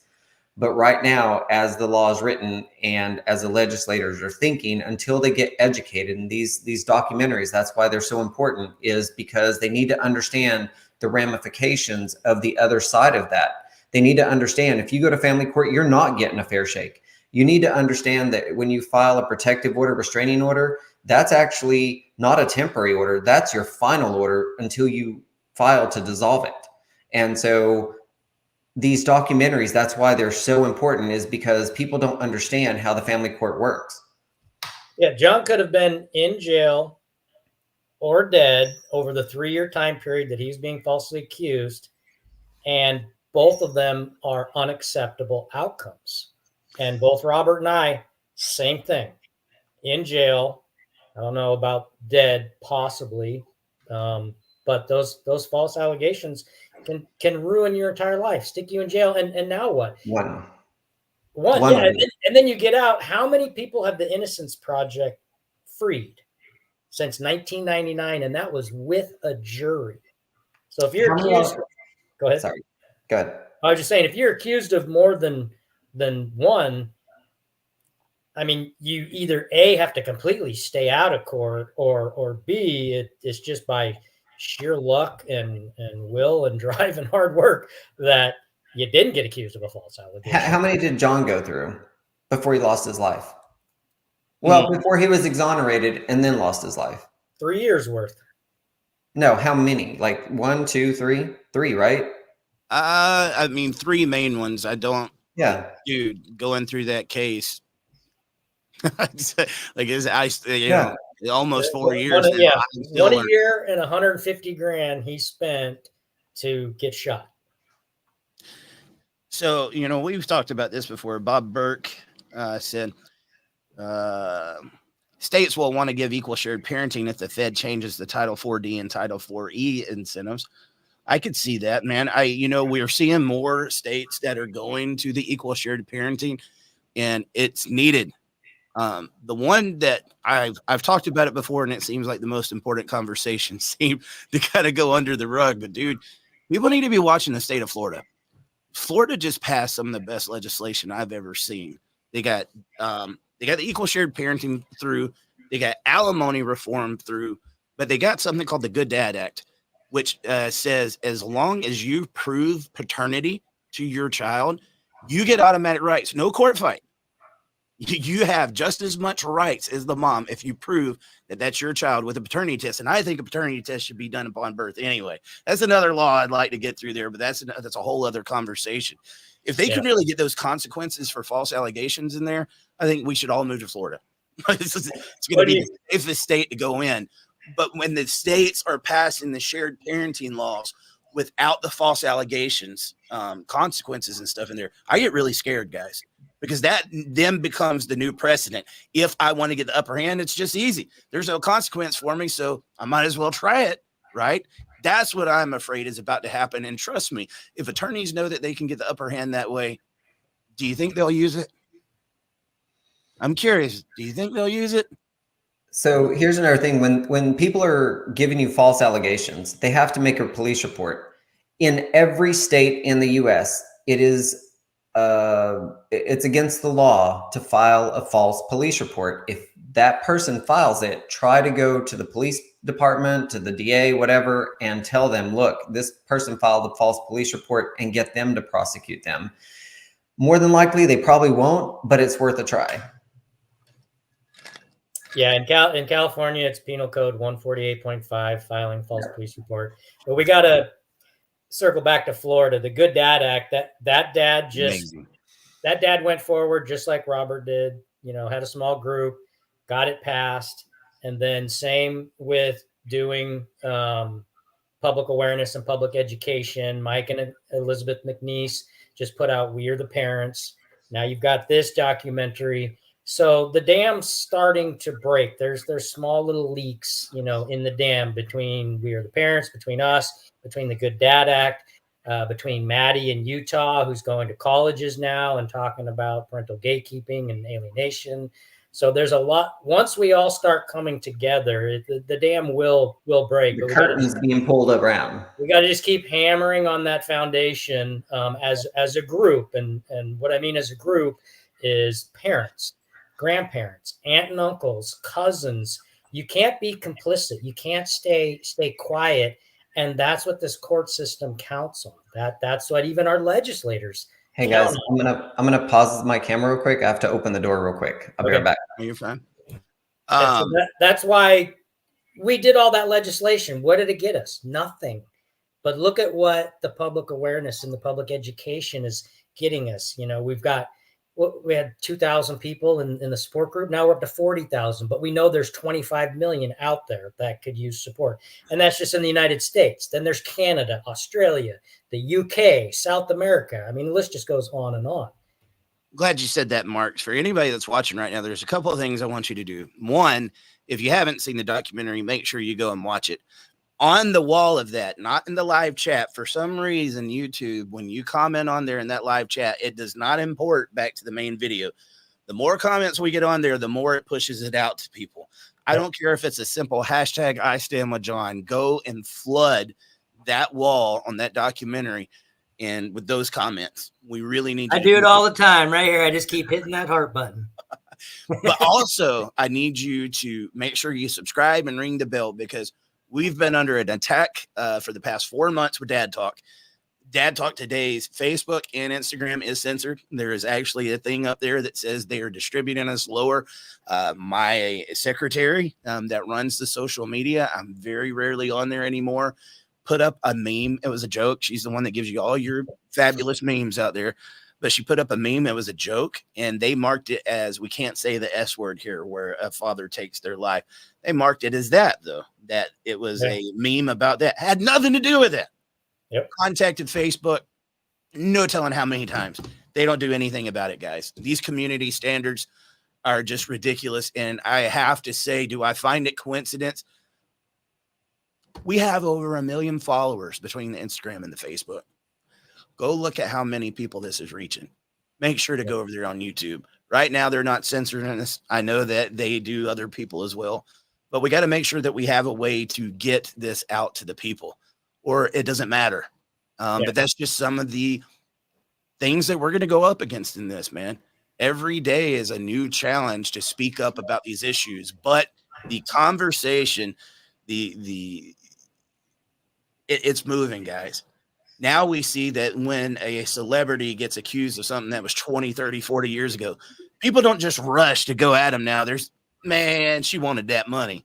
But right now, as the law is written and as the legislators are thinking, until they get educated in these documentaries, that's why they're so important, is because they need to understand the ramifications of the other side of that. They need to understand if you go to family court, you're not getting a fair shake. You need to understand that when you file a protective order, restraining order, that's actually not a temporary order. That's your final order until you file to dissolve it. And so these documentaries, that's why they're so important, is because people don't understand how the family court works. Yeah, John could have been in jail or dead over the 3-year time period that he's being falsely accused, and both of them are unacceptable outcomes. And both Robert and I, same thing, in jail. I don't know about dead, possibly, but those false allegations can ruin your entire life, stick you in jail, and now what? One. Yeah, and then you get out. How many people have the Innocence Project freed since 1999, and that was with a jury? So if you're accused, go ahead. Sorry, go ahead. I was just saying, if you're accused of more than one, I mean, you either A, have to completely stay out of court, or B, it's just by sheer luck and will and drive and hard work that you didn't get accused of a false allegation. How many did John go through before he lost his life? Well, before he was exonerated and then lost his life. 3 years worth. No, how many? Like 1, 2, 3? 3, right? I mean, 3 main ones. I don't. Yeah. Dude, going through that case, like almost 4 years. 1 year and 150 grand he spent to get shot. So, we've talked about this before. Bob Burke said, states will want to give equal shared parenting if the Fed changes the Title 4D and Title 4E incentives. I could see that, man. We're seeing more states that are going to the equal shared parenting, and it's needed. The one that I've talked about it before, and it seems like the most important conversation seem to kind of go under the rug. But dude, people need to be watching the state of Florida. Florida just passed some of the best legislation I've ever seen. They got the equal shared parenting through. They got alimony reform through, but they got something called the Good Dad Act, which says as long as you prove paternity to your child, you get automatic rights. No court fight. You have just as much rights as the mom if you prove that that's your child with a paternity test. And I think a paternity test should be done upon birth anyway. That's another law I'd like to get through there, but that's a whole other conversation. If they can really get those consequences for false allegations in there, I think we should all move to Florida. It's going to be the safest state to go in. But when the states are passing the shared parenting laws without the false allegations, consequences and stuff in there, I get really scared, guys. Because that then becomes the new precedent. If I want to get the upper hand, it's just easy. There's no consequence for me, so I might as well try it, right? That's what I'm afraid is about to happen. And trust me, if attorneys know that they can get the upper hand that way, do you think they'll use it? I'm curious. Do you think they'll use it? So here's another thing. When people are giving you false allegations, they have to make a police report. In every state in the U.S., it's against the law to file a false police report. If that person files it, try to go to the police department, to the DA, whatever, and tell them, look, this person filed a false police report, and get them to prosecute them. More than likely, they probably won't, but it's worth a try. Yeah, in California, it's Penal Code 148.5, filing false police report. But we got to circle back to Florida, the Good Dad Act. That dad went forward just like Robert did. Had a small group, got it passed, and then same with doing public awareness and public education. Mike and Elizabeth McNeese just put out "We Are the Parents." Now you've got this documentary. So the dam's starting to break. There's small little leaks, in the dam between We Are the Parents, between us, between the Good Dad Act, between Maddie in Utah, who's going to colleges now and talking about parental gatekeeping and alienation. So there's a lot. Once we all start coming together, the dam will break. The curtain's being pulled around. We got to just keep hammering on that foundation as a group. And what I mean as a group is parents, grandparents, aunt and uncles, cousins. You can't be complicit. You can't stay quiet. And that's what this court system counts on. That's what even our legislators. Hey guys, I'm gonna pause my camera real quick. I have to open the door real quick. I'll be right back. You're fine. So that's why we did all that legislation. What did it get us? Nothing. But look at what the public awareness and the public education is getting us. We had 2,000 people in the support group. Now we're up to 40,000, but we know there's 25 million out there that could use support. And that's just in the United States. Then there's Canada, Australia, the UK, South America. I mean, the list just goes on and on. Glad you said that, Mark. For anybody that's watching right now, there's a couple of things I want you to do. One, if you haven't seen the documentary, make sure you go and watch it. On the wall of that, not in the live chat, for some reason, YouTube, when you comment on there in that live chat, it does not import back to the main video. The more comments we get on there, the more it pushes it out to people. I don't care if it's a simple hashtag I stand with John. Go and flood that wall on that documentary. And with those comments, we really need to I do it all the time right here. I just keep hitting that heart button. But also, I need you to make sure you subscribe and ring the bell, because we've been under an attack for the past 4 months with Dad Talk. Dad Talk today's Facebook and Instagram is censored. There is actually a thing up there that says they are distributing us lower. My secretary that runs the social media, I'm very rarely on there anymore, put up a meme. It was a joke. She's the one that gives you all your fabulous memes out there. But she put up a meme. It was a joke, and they marked it as, we can't say the S word here, where a father takes their life. They marked it as that, though, that it was a meme about that. Had nothing to do with it. Yep. Contacted Facebook. No telling how many times. They don't do anything about it, guys. These community standards are just ridiculous. And I have to say, do I find it coincidence? We have over 1 million followers between the Instagram and the Facebook. Go look at how many people this is reaching. Make sure to go over there on YouTube. Right now, they're not censoring us. I know that they do other people as well. But we got to make sure that we have a way to get this out to the people, or it doesn't matter. But that's just some of the things that we're going to go up against in this, man. Every day is a new challenge to speak up about these issues. But the conversation, it's moving, guys. Now we see that when a celebrity gets accused of something that was 20, 30, 40 years ago, people don't just rush to go at him now. Man, she wanted that money.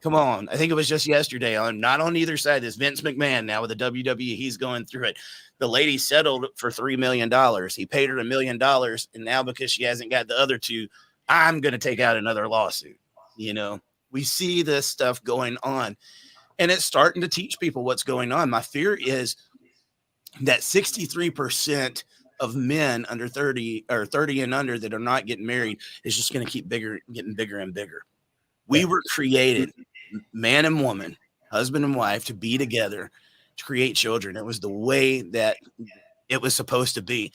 Come on. I think it was just yesterday, not on either side, this Vince McMahon now with the WWE, he's going through it. The lady settled for $3 million. He paid her $1 million. And now because she hasn't got the other two, I'm going to take out another lawsuit. We see this stuff going on, and it's starting to teach people what's going on. My fear is that 63% of men under 30 or 30 and under that are not getting married is just going to keep getting bigger and bigger. We were created, man and woman, husband and wife, to be together, to create children. It was the way that it was supposed to be.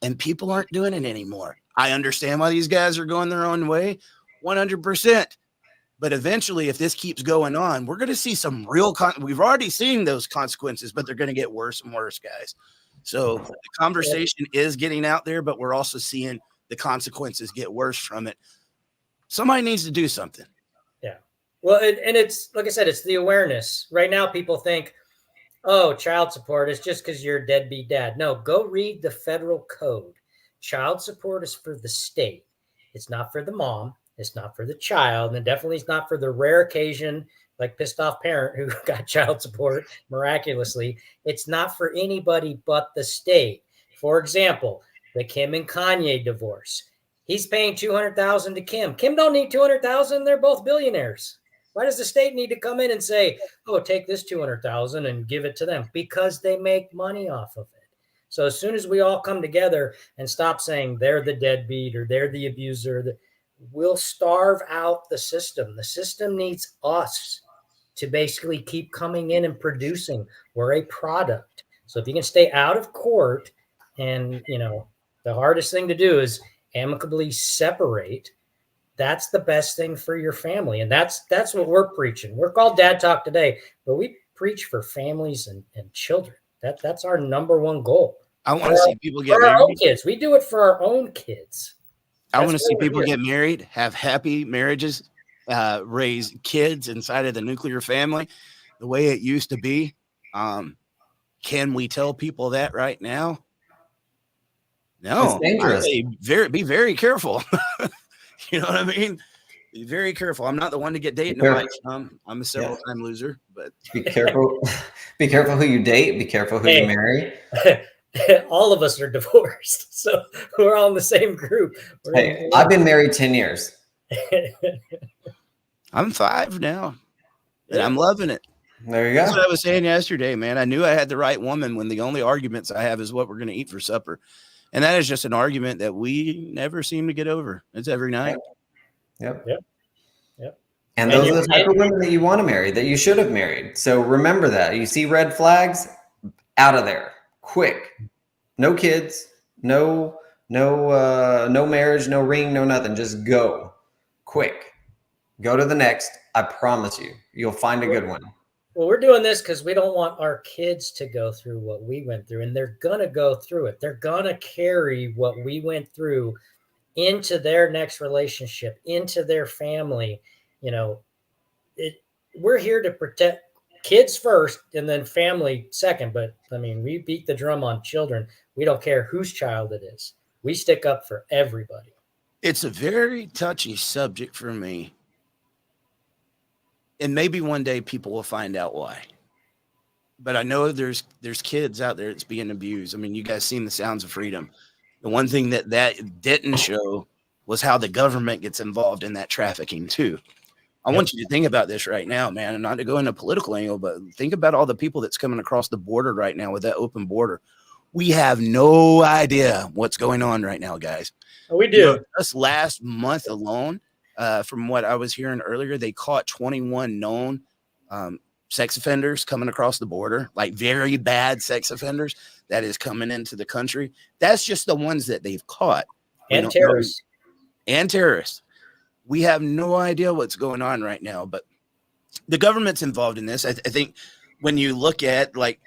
And people aren't doing it anymore. I understand why these guys are going their own way, 100%. But eventually, if this keeps going on, we're going to see some real we've already seen those consequences, but they're going to get worse and worse, guys. So the conversation is getting out there, but we're also seeing the consequences get worse from it. Somebody needs to do something. Yeah. Well, and it's, like I said, it's the awareness. Right now, people think, oh, child support is just because you're a deadbeat dad. No, go read the federal code. child support is for the state. It's not for the mom. It's not for the child. And definitely it's not for the rare occasion, like pissed off parent who got child support miraculously. It's not for anybody but the state. For example, the Kim and Kanye divorce. He's paying $200,000 to Kim. Kim don't need $200,000. They're both billionaires. Why does the state need to come in and say, "Oh, take this $200,000 and give it to them"? Because they make money off of it. So as soon as we all come together and stop saying they're the deadbeat or they're the abuser, we'll starve out the system. The system needs us to basically keep coming in and producing. We're a product. So if you can stay out of court, and the hardest thing to do is amicably separate, that's the best thing for your family. And that's what we're preaching. We're called Dad Talk Today, but we preach for families and children. That's our number one goal. I want to see people get for our married. own kids. We do it for our own kids. I want to see people get married, have happy marriages, raise kids inside of the nuclear family the way it used to be. Can we tell people that right now? No. It's dangerous. Be very careful. You know what I mean? Be very careful. I'm not the one to get dated. I'm a several-time loser, but be careful. Be careful who you date. Be careful who you marry. All of us are divorced, so we're all in the same group. Hey, I've been married 10 years. I'm 5 now, and I'm loving it. There you go. That's what I was saying yesterday, man. I knew I had the right woman when the only arguments I have is what we're going to eat for supper. And that is just an argument that we never seem to get over. It's every night. Yep. And And those are the type of women that you want to marry, that you should have married. So remember that. You see red flags, out of there, quick. No kids, no marriage, no ring, no nothing. Just go, quick. Go to the next. I promise you, you'll find a good one. Well, we're doing this because we don't want our kids to go through what we went through, and they're going to go through it. They're going to carry what we went through into their next relationship, into their family. We're here to protect kids first and then family second. But I mean, we beat the drum on children. We don't care whose child it is. We stick up for everybody. It's a very touchy subject for me. And maybe one day people will find out why. But I know there's kids out there that's being abused. I mean, you guys seen the Sounds of Freedom. The one thing that didn't show was how the government gets involved in that trafficking too. I want you to think about this right now, man, and not to go into a political angle, but think about all the people that's coming across the border right now with that open border. We have no idea what's going on right now, guys. We do. Just last month alone, from what I was hearing earlier, they caught 21 known sex offenders coming across the border, like very bad sex offenders that is coming into the country. That's just the ones that they've caught. And terrorists. We have no idea what's going on right now, but the government's involved in this. I think when you look at like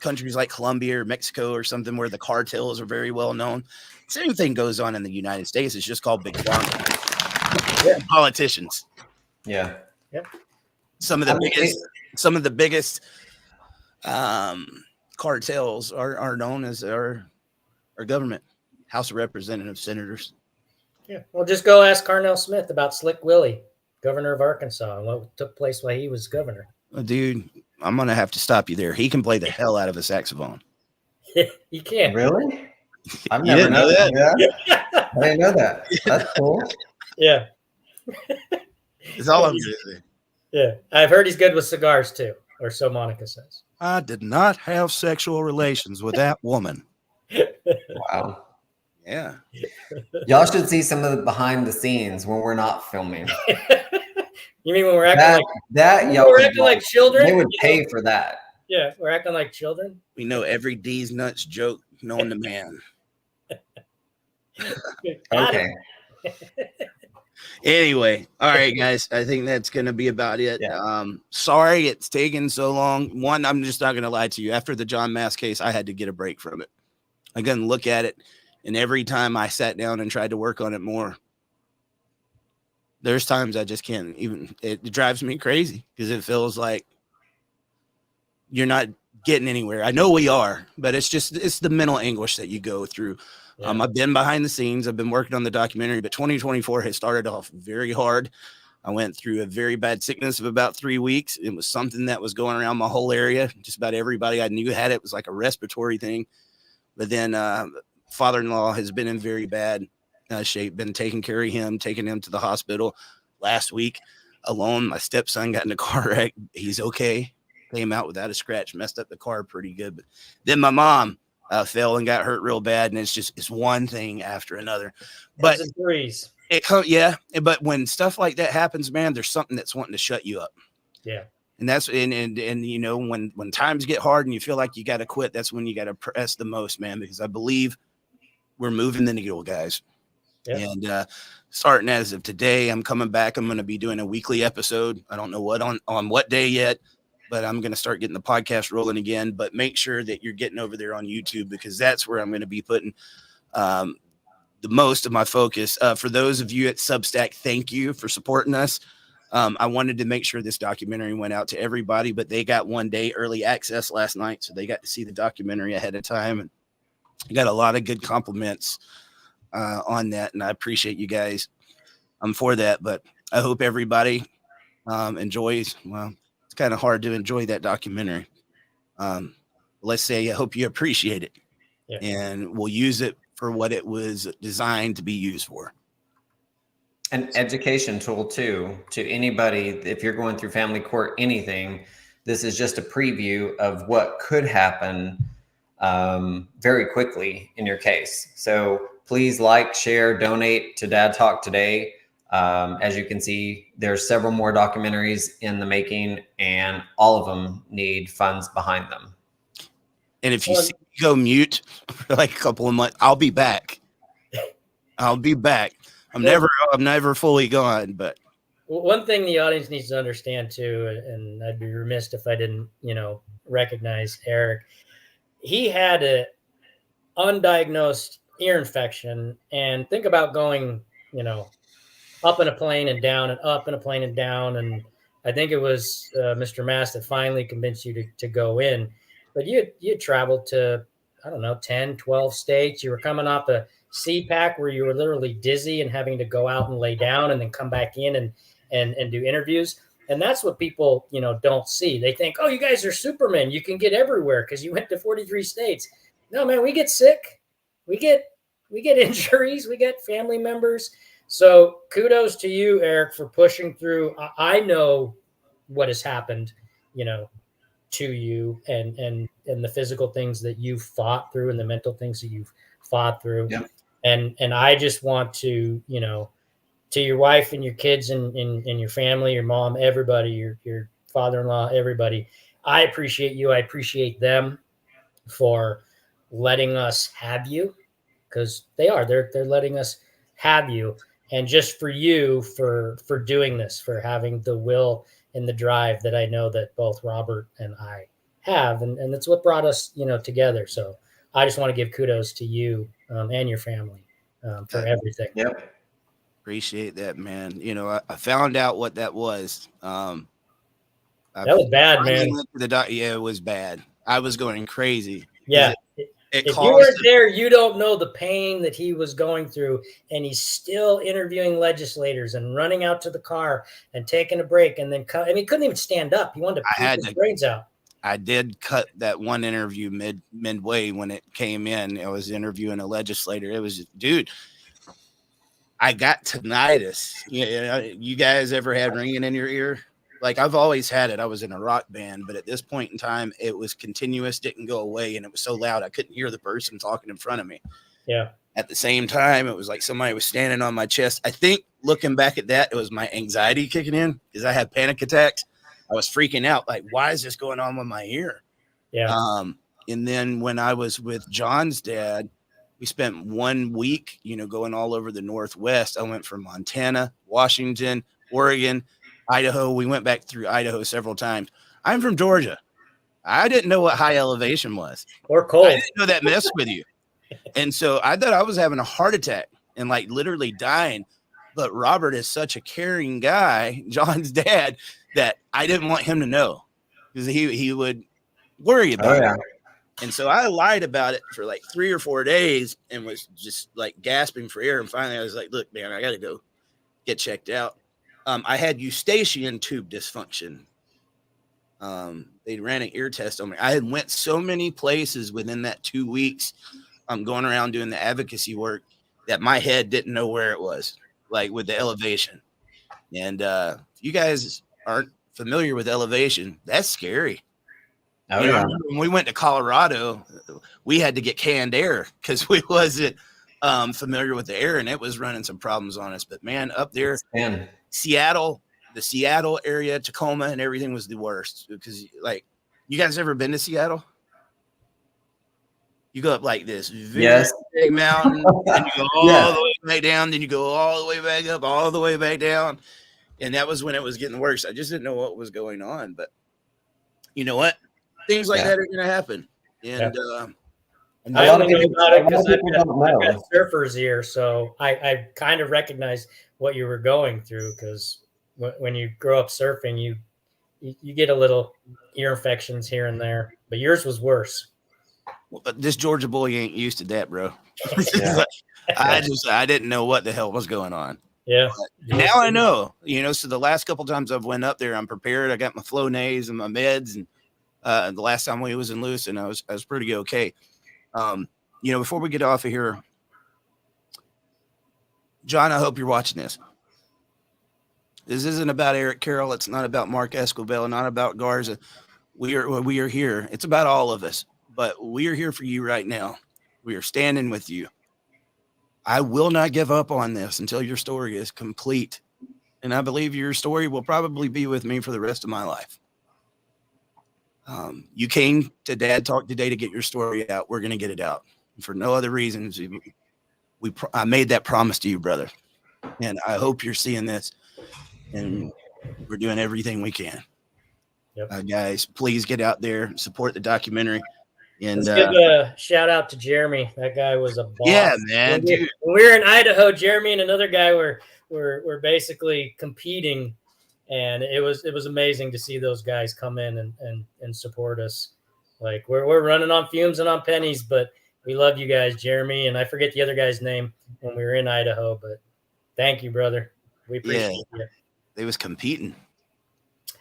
countries like Colombia or Mexico or something where the cartels are very well known, same thing goes on in the United States. It's just called big pharma. Politicians. Yeah. Yep. Some of the biggest cartels are known as our government, House of Representatives, senators. Yeah. Well, just go ask Carnell Smith about Slick Willie, governor of Arkansas, and what took place while he was governor. Dude, I'm going to have to stop you there. He can play the hell out of a saxophone. He can. Really? I've never known that. Yeah. I didn't know that. That's cool. Yeah. It's all I'm going to say. Yeah. I've heard he's good with cigars too, or so Monica says. I did not have sexual relations with that woman. Wow. Yeah. Y'all should see some of the behind the scenes when we're not filming. You mean when we're acting like children? They would pay for that. Yeah, we're acting like children. We know every D's nuts joke known to man. Okay. Anyway, all right, guys. I think that's going to be about it. Yeah. Sorry it's taken so long. One, I'm just not going to lie to you. After the John Mass case, I had to get a break from it. I couldn't look at it. And every time I sat down and tried to work on it more, there's times I just can't even. It drives me crazy because it feels like you're not getting anywhere. I know we are, but it's the mental anguish that you go through Yeah. I've been behind the scenes. I've been working on the documentary, but 2024 has started off very hard. I went through a very bad sickness of about 3 weeks. It was something that was going around my whole area. Just about everybody I knew had it. It was like a respiratory thing. But then father-in-law has been in very bad shape, been taking care of him, taking him to the hospital last week alone. My stepson got in a car wreck. He's okay. Came out without a scratch, messed up the car pretty good. But then my mom fell and got hurt real bad. And it's one thing after another. But threes. Yeah. But when stuff like that happens, man, there's something that's wanting to shut you up. Yeah. And that's and you know, when times get hard and you feel like you got to quit, that's when you got to press the most, man, because I believe we're moving the needle, guys. Yep. And starting as of today, I'm coming back. I'm going to be doing a weekly episode. I don't know what on what day yet, but I'm going to start getting the podcast rolling again. But make sure that you're getting over there on YouTube, because that's where I'm going to be putting the most of my focus. For those of you at Substack, thank you for supporting us. I wanted to make sure this documentary went out to everybody, but they got 1 day early access last night, so they got to see the documentary ahead of time. And I got a lot of good compliments on that, and I appreciate you guys for that. But I hope everybody enjoys. Well, it's kind of hard to enjoy that documentary. Let's say I hope you appreciate it, and we'll use it for what it was designed to be used for. An education tool too, to anybody. If you're going through family court, anything, this is just a preview of what could happen very quickly in your case. So please like, share, donate to Dad Talk Today. As you can see, there's several more documentaries in the making, and all of them need funds behind them. And if you see me go mute for like a couple of months, I'll be back. I'll be back. I'm never fully gone, but one thing the audience needs to understand too, and I'd be remiss if I didn't, recognize Eric. He had an undiagnosed ear infection, and think about going, up in a plane and down and up in a plane and down. And I think it was Mr. Mass that finally convinced you to go in, but you traveled to, I don't know, 10, 12 states. You were coming off a CPAC where you were literally dizzy and having to go out and lay down and then come back in and do interviews. And that's what people, don't see. They think, oh, you guys are Superman. You can get everywhere because you went to 43 states. No, man, we get sick. We get injuries. We get family members. So kudos to you, Eric, for pushing through. I know what has happened, to you and the physical things that you've fought through and the mental things that you've fought through. Yeah. And I just want to, to your wife and your kids and your family, your mom, everybody, your father-in-law, everybody, I appreciate you. I appreciate them for letting us have you, because they're letting us have you. And just for you, for doing this, for having the will and the drive that I know that both Robert and I have. And that's what brought us, together. So I just want to give kudos to you and your family for everything. Yep. Appreciate that, man. I found out what that was. That was bad, man. Yeah, it was bad. I was going crazy. Yeah. If you weren't there, you don't know the pain that he was going through. And he's still interviewing legislators and running out to the car and taking a break. And then he couldn't even stand up. He wanted to puke his brains out. I did cut that one interview midway when it came in. I was interviewing a legislator. It was, dude, I got tinnitus. You guys ever had ringing in your ear? Like, I've always had it. I was in a rock band, but at this point in time, it was continuous, didn't go away, and it was so loud I couldn't hear the person talking in front of me. Yeah. At the same time, it was like somebody was standing on my chest. I think looking back at that, it was my anxiety kicking in because I had panic attacks. I was freaking out. Like, why is this going on with my ear? Yeah. And then when I was with John's dad, we spent 1 week, going all over the Northwest. I went from Montana, Washington, Oregon, Idaho. We went back through Idaho several times. I'm from Georgia. I didn't know what high elevation was. Or cold. I didn't know that messed with you. And so I thought I was having a heart attack and like literally dying. But Robert is such a caring guy, John's dad, that I didn't want him to know because he would worry about it. And so I lied about it for like 3 or 4 days and was just like gasping for air. And finally I was like, look, man, I got to go get checked out. I had eustachian tube dysfunction. They ran an ear test on me. I had went so many places within that 2 weeks. Going around doing the advocacy work that my head didn't know where it was, like with the elevation. And if you guys aren't familiar with elevation, that's scary. Oh, You know, I yeah. remember when we went to Colorado, we had to get canned air because we wasn't familiar with the air, and it was running some problems on us. But man, up there, Man. Seattle, the Seattle area, Tacoma, and everything was the worst. Because, like, you guys ever been to Seattle? You go up like this very Yes. big mountain, and you go all Yeah. the way back down, then you go all the way back up, all the way back down. And that was when it was getting worse. I just didn't know what was going on. But you know what? Things like that are going to happen. And I lot of only know people- about it a lot because of people don't I've know. got surfers here, so I kind of recognize what you were going through, because when you grow up surfing, you get a little ear infections here and there, but yours was worse. this Georgia boy ain't used to that, bro. Yeah. I didn't know what the hell was going on. Yeah. Now I know, you know, so the last couple times I've went up there, I'm prepared. I got my Flonase and my meds. And the last time we was in Lewiston, I was pretty okay. You know, before we get off of here, John, I hope you're watching this. This isn't about Eric Carroll. It's not about Mark Escobar, not about Garza. We are here. It's about all of us, but we are here for you right now. We are standing with you. I will not give up on this until your story is complete. And I believe your story will probably be with me for the rest of my life. You came to Dad Talk today to get your story out. We're going to get it out for no other reasons. I made that promise to you, brother. And I hope you're seeing this. And we're doing everything we can. Yep. Guys, please get out there, support the documentary. And let's give a shout out to Jeremy. That guy was a boss. Yeah, man. When we were in Idaho, Jeremy and another guy were basically competing, and it was amazing to see those guys come in and support us. Like we're running on fumes and on pennies, but we love you guys, Jeremy, and I forget the other guy's name when we were in Idaho, but thank you, brother. We appreciate you. They was competing.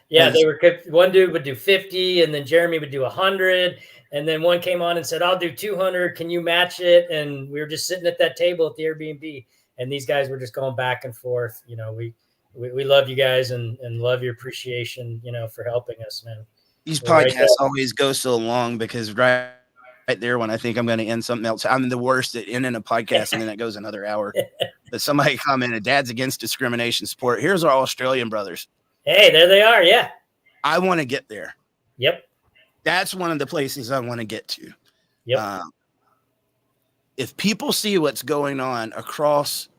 Yeah, they were. One dude would do 50, and then Jeremy would do 100, and then one came on and said, "I'll do 200. Can you match it?" And we were just sitting at that table at the Airbnb, and these guys were just going back and forth. You know, we love you guys and love your appreciation. You know, for helping us, man. These podcasts always go so long because right there when I think I'm going to end something else, I'm the worst at ending a podcast, and then it goes another hour. But somebody commented, "Dad's against discrimination support." Here's our Australian brothers. Hey, there they are. Yeah. I want to get there. Yep. That's one of the places I want to get to. Yep. If people see what's going on across,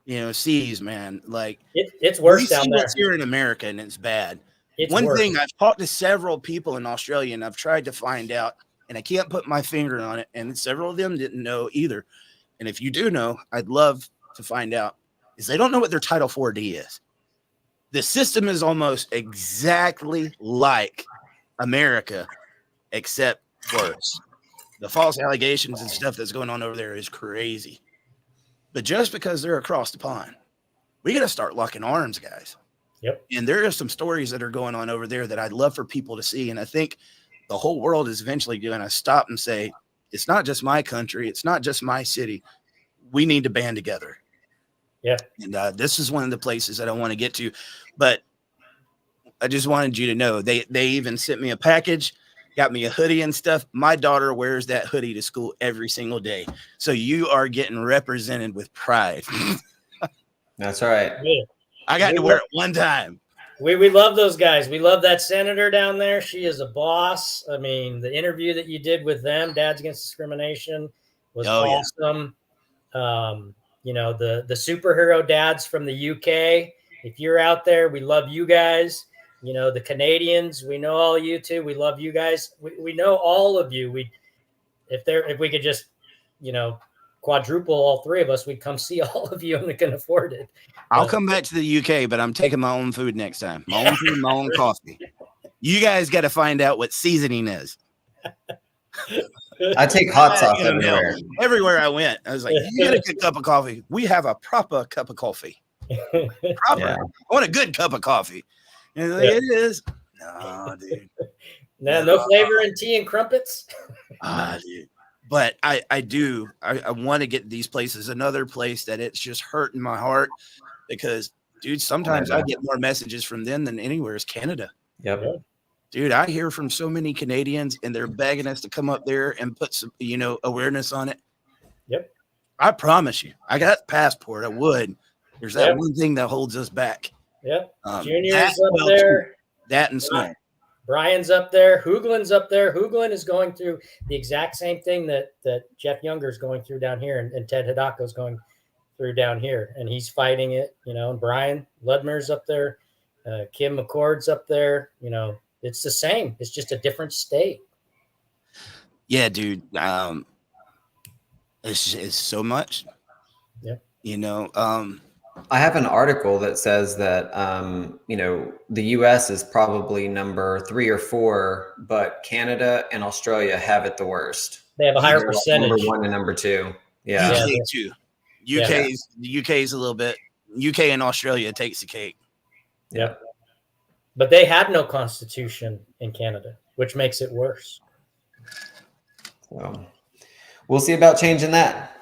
seas, man, like it's worse down there. What's here in America, and it's bad. It's one worse. thing I've talked to several people in Australia, and I've tried to find out, and I can't put my finger on it. And several of them didn't know either. And if you do know, I'd love to find out, is they don't know what their Title 4D is. The system is almost exactly like America, except worse. The false allegations and stuff that's going on over there is crazy. But just because they're across the pond, we got to start locking arms, guys. Yep. And there are some stories that are going on over there that I'd love for people to see. And I think the whole world is eventually going to stop and say, it's not just my country. It's not just my city. We need to band together. Yeah. And this is one of the places that I want to get to, but I just wanted you to know they even sent me a package, got me a hoodie and stuff. My daughter wears that hoodie to school every single day. So you are getting represented with pride. That's right. Yeah. I got to wear it one time. We love those guys. We love that senator down there. She is a boss. I mean, the interview that you did with them, Dads Against Discrimination, was awesome. Yeah. The superhero dads from the UK. If you're out there, we love you guys. The Canadians, we know all you too. We love you guys. We know all of you. If we could just, quadruple all three of us, we'd come see all of you and we can afford it. I'll come back to the UK, but I'm taking my own food next time. My own food, my own coffee. You guys got to find out what seasoning is. I take hot sauce You know, everywhere. everywhere I went, I was like, "You get a good cup of coffee? We have a proper cup of coffee. Proper. Yeah. I want a good cup of coffee." And like, it is. No, dude. No flavor in tea and crumpets. Dude. But I want to get these places. Another place that it's just hurting my heart because, dude, sometimes I get more messages from them than anywhere is Canada. Yep. Dude, I hear from so many Canadians and they're begging us to come up there and put some, awareness on it. Yep. I promise you, I got a passport. I would. There's that one thing that holds us back. Yep. Junior's up too. there. That and snow. Brian's up there. Hoogland's up there. Hoogland is going through the exact same thing that Jeff Younger is going through down here, and Ted Hidako's going through down here, and he's fighting it. And Brian Ludmer's up there. Kim McCord's up there. It's the same. It's just a different state. Yeah, dude. It's so much. Yeah. I have an article that says that, the U.S. is probably number 3 or 4, but Canada and Australia have it the worst. They have a higher percentage. Number 1 and number 2. Yeah. UK too. The UK is a little bit. UK and Australia takes the cake. Yep. But they had no constitution in Canada, which makes it worse. So we'll see about changing that.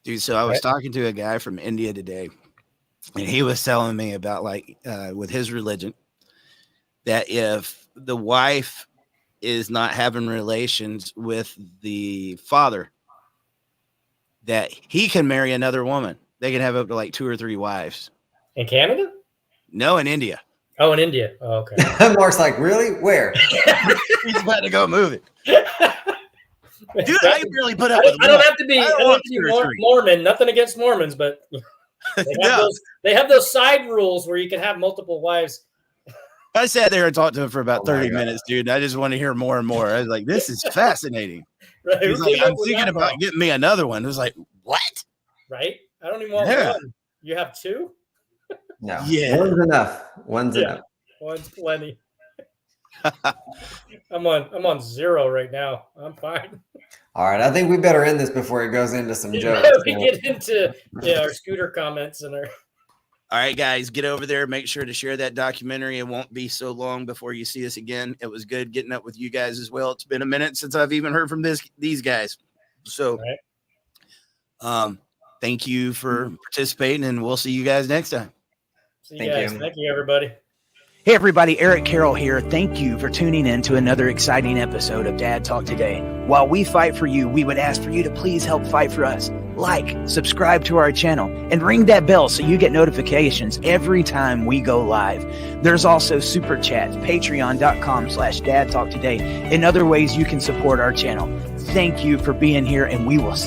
Dude, so I was talking to a guy from India today, and he was telling me about with his religion, that if the wife is not having relations with the father, that he can marry another woman. They can have up to 2 or 3 wives. In Canada? No, in India. Oh, in India. Oh, okay. Mark's like, really? Where? He's about to go move it. Dude, I really put up with I don't have to be Mormon. Nothing against Mormons, but they have those side rules where you can have multiple wives. I sat there and talked to him for about 30 minutes, dude. I just want to hear more and more. I was like, this is fascinating. Right. He's like, I'm thinking about getting me another one. It was like, what? Right? I don't even want one. You have 2? No. Yeah. One's enough. One's enough. One's plenty. I'm on 0 right now. I'm fine. All right. I think we better end this before it goes into some jokes. We get into our scooter comments and our. All right, guys, get over there. Make sure to share that documentary. It won't be so long before you see us again. It was good getting up with you guys as well. It's been a minute since I've even heard from these guys. So, thank you for participating, and we'll see you guys next time. See you guys. Thank you, everybody. Hey, everybody. Eric Carroll here. Thank you for tuning in to another exciting episode of Dad Talk Today. While we fight for you, we would ask for you to please help fight for us. Like, subscribe to our channel, and ring that bell so you get notifications every time we go live. There's also Super Chats, patreon.com/dadtalktoday, and other ways you can support our channel. Thank you for being here, and we will see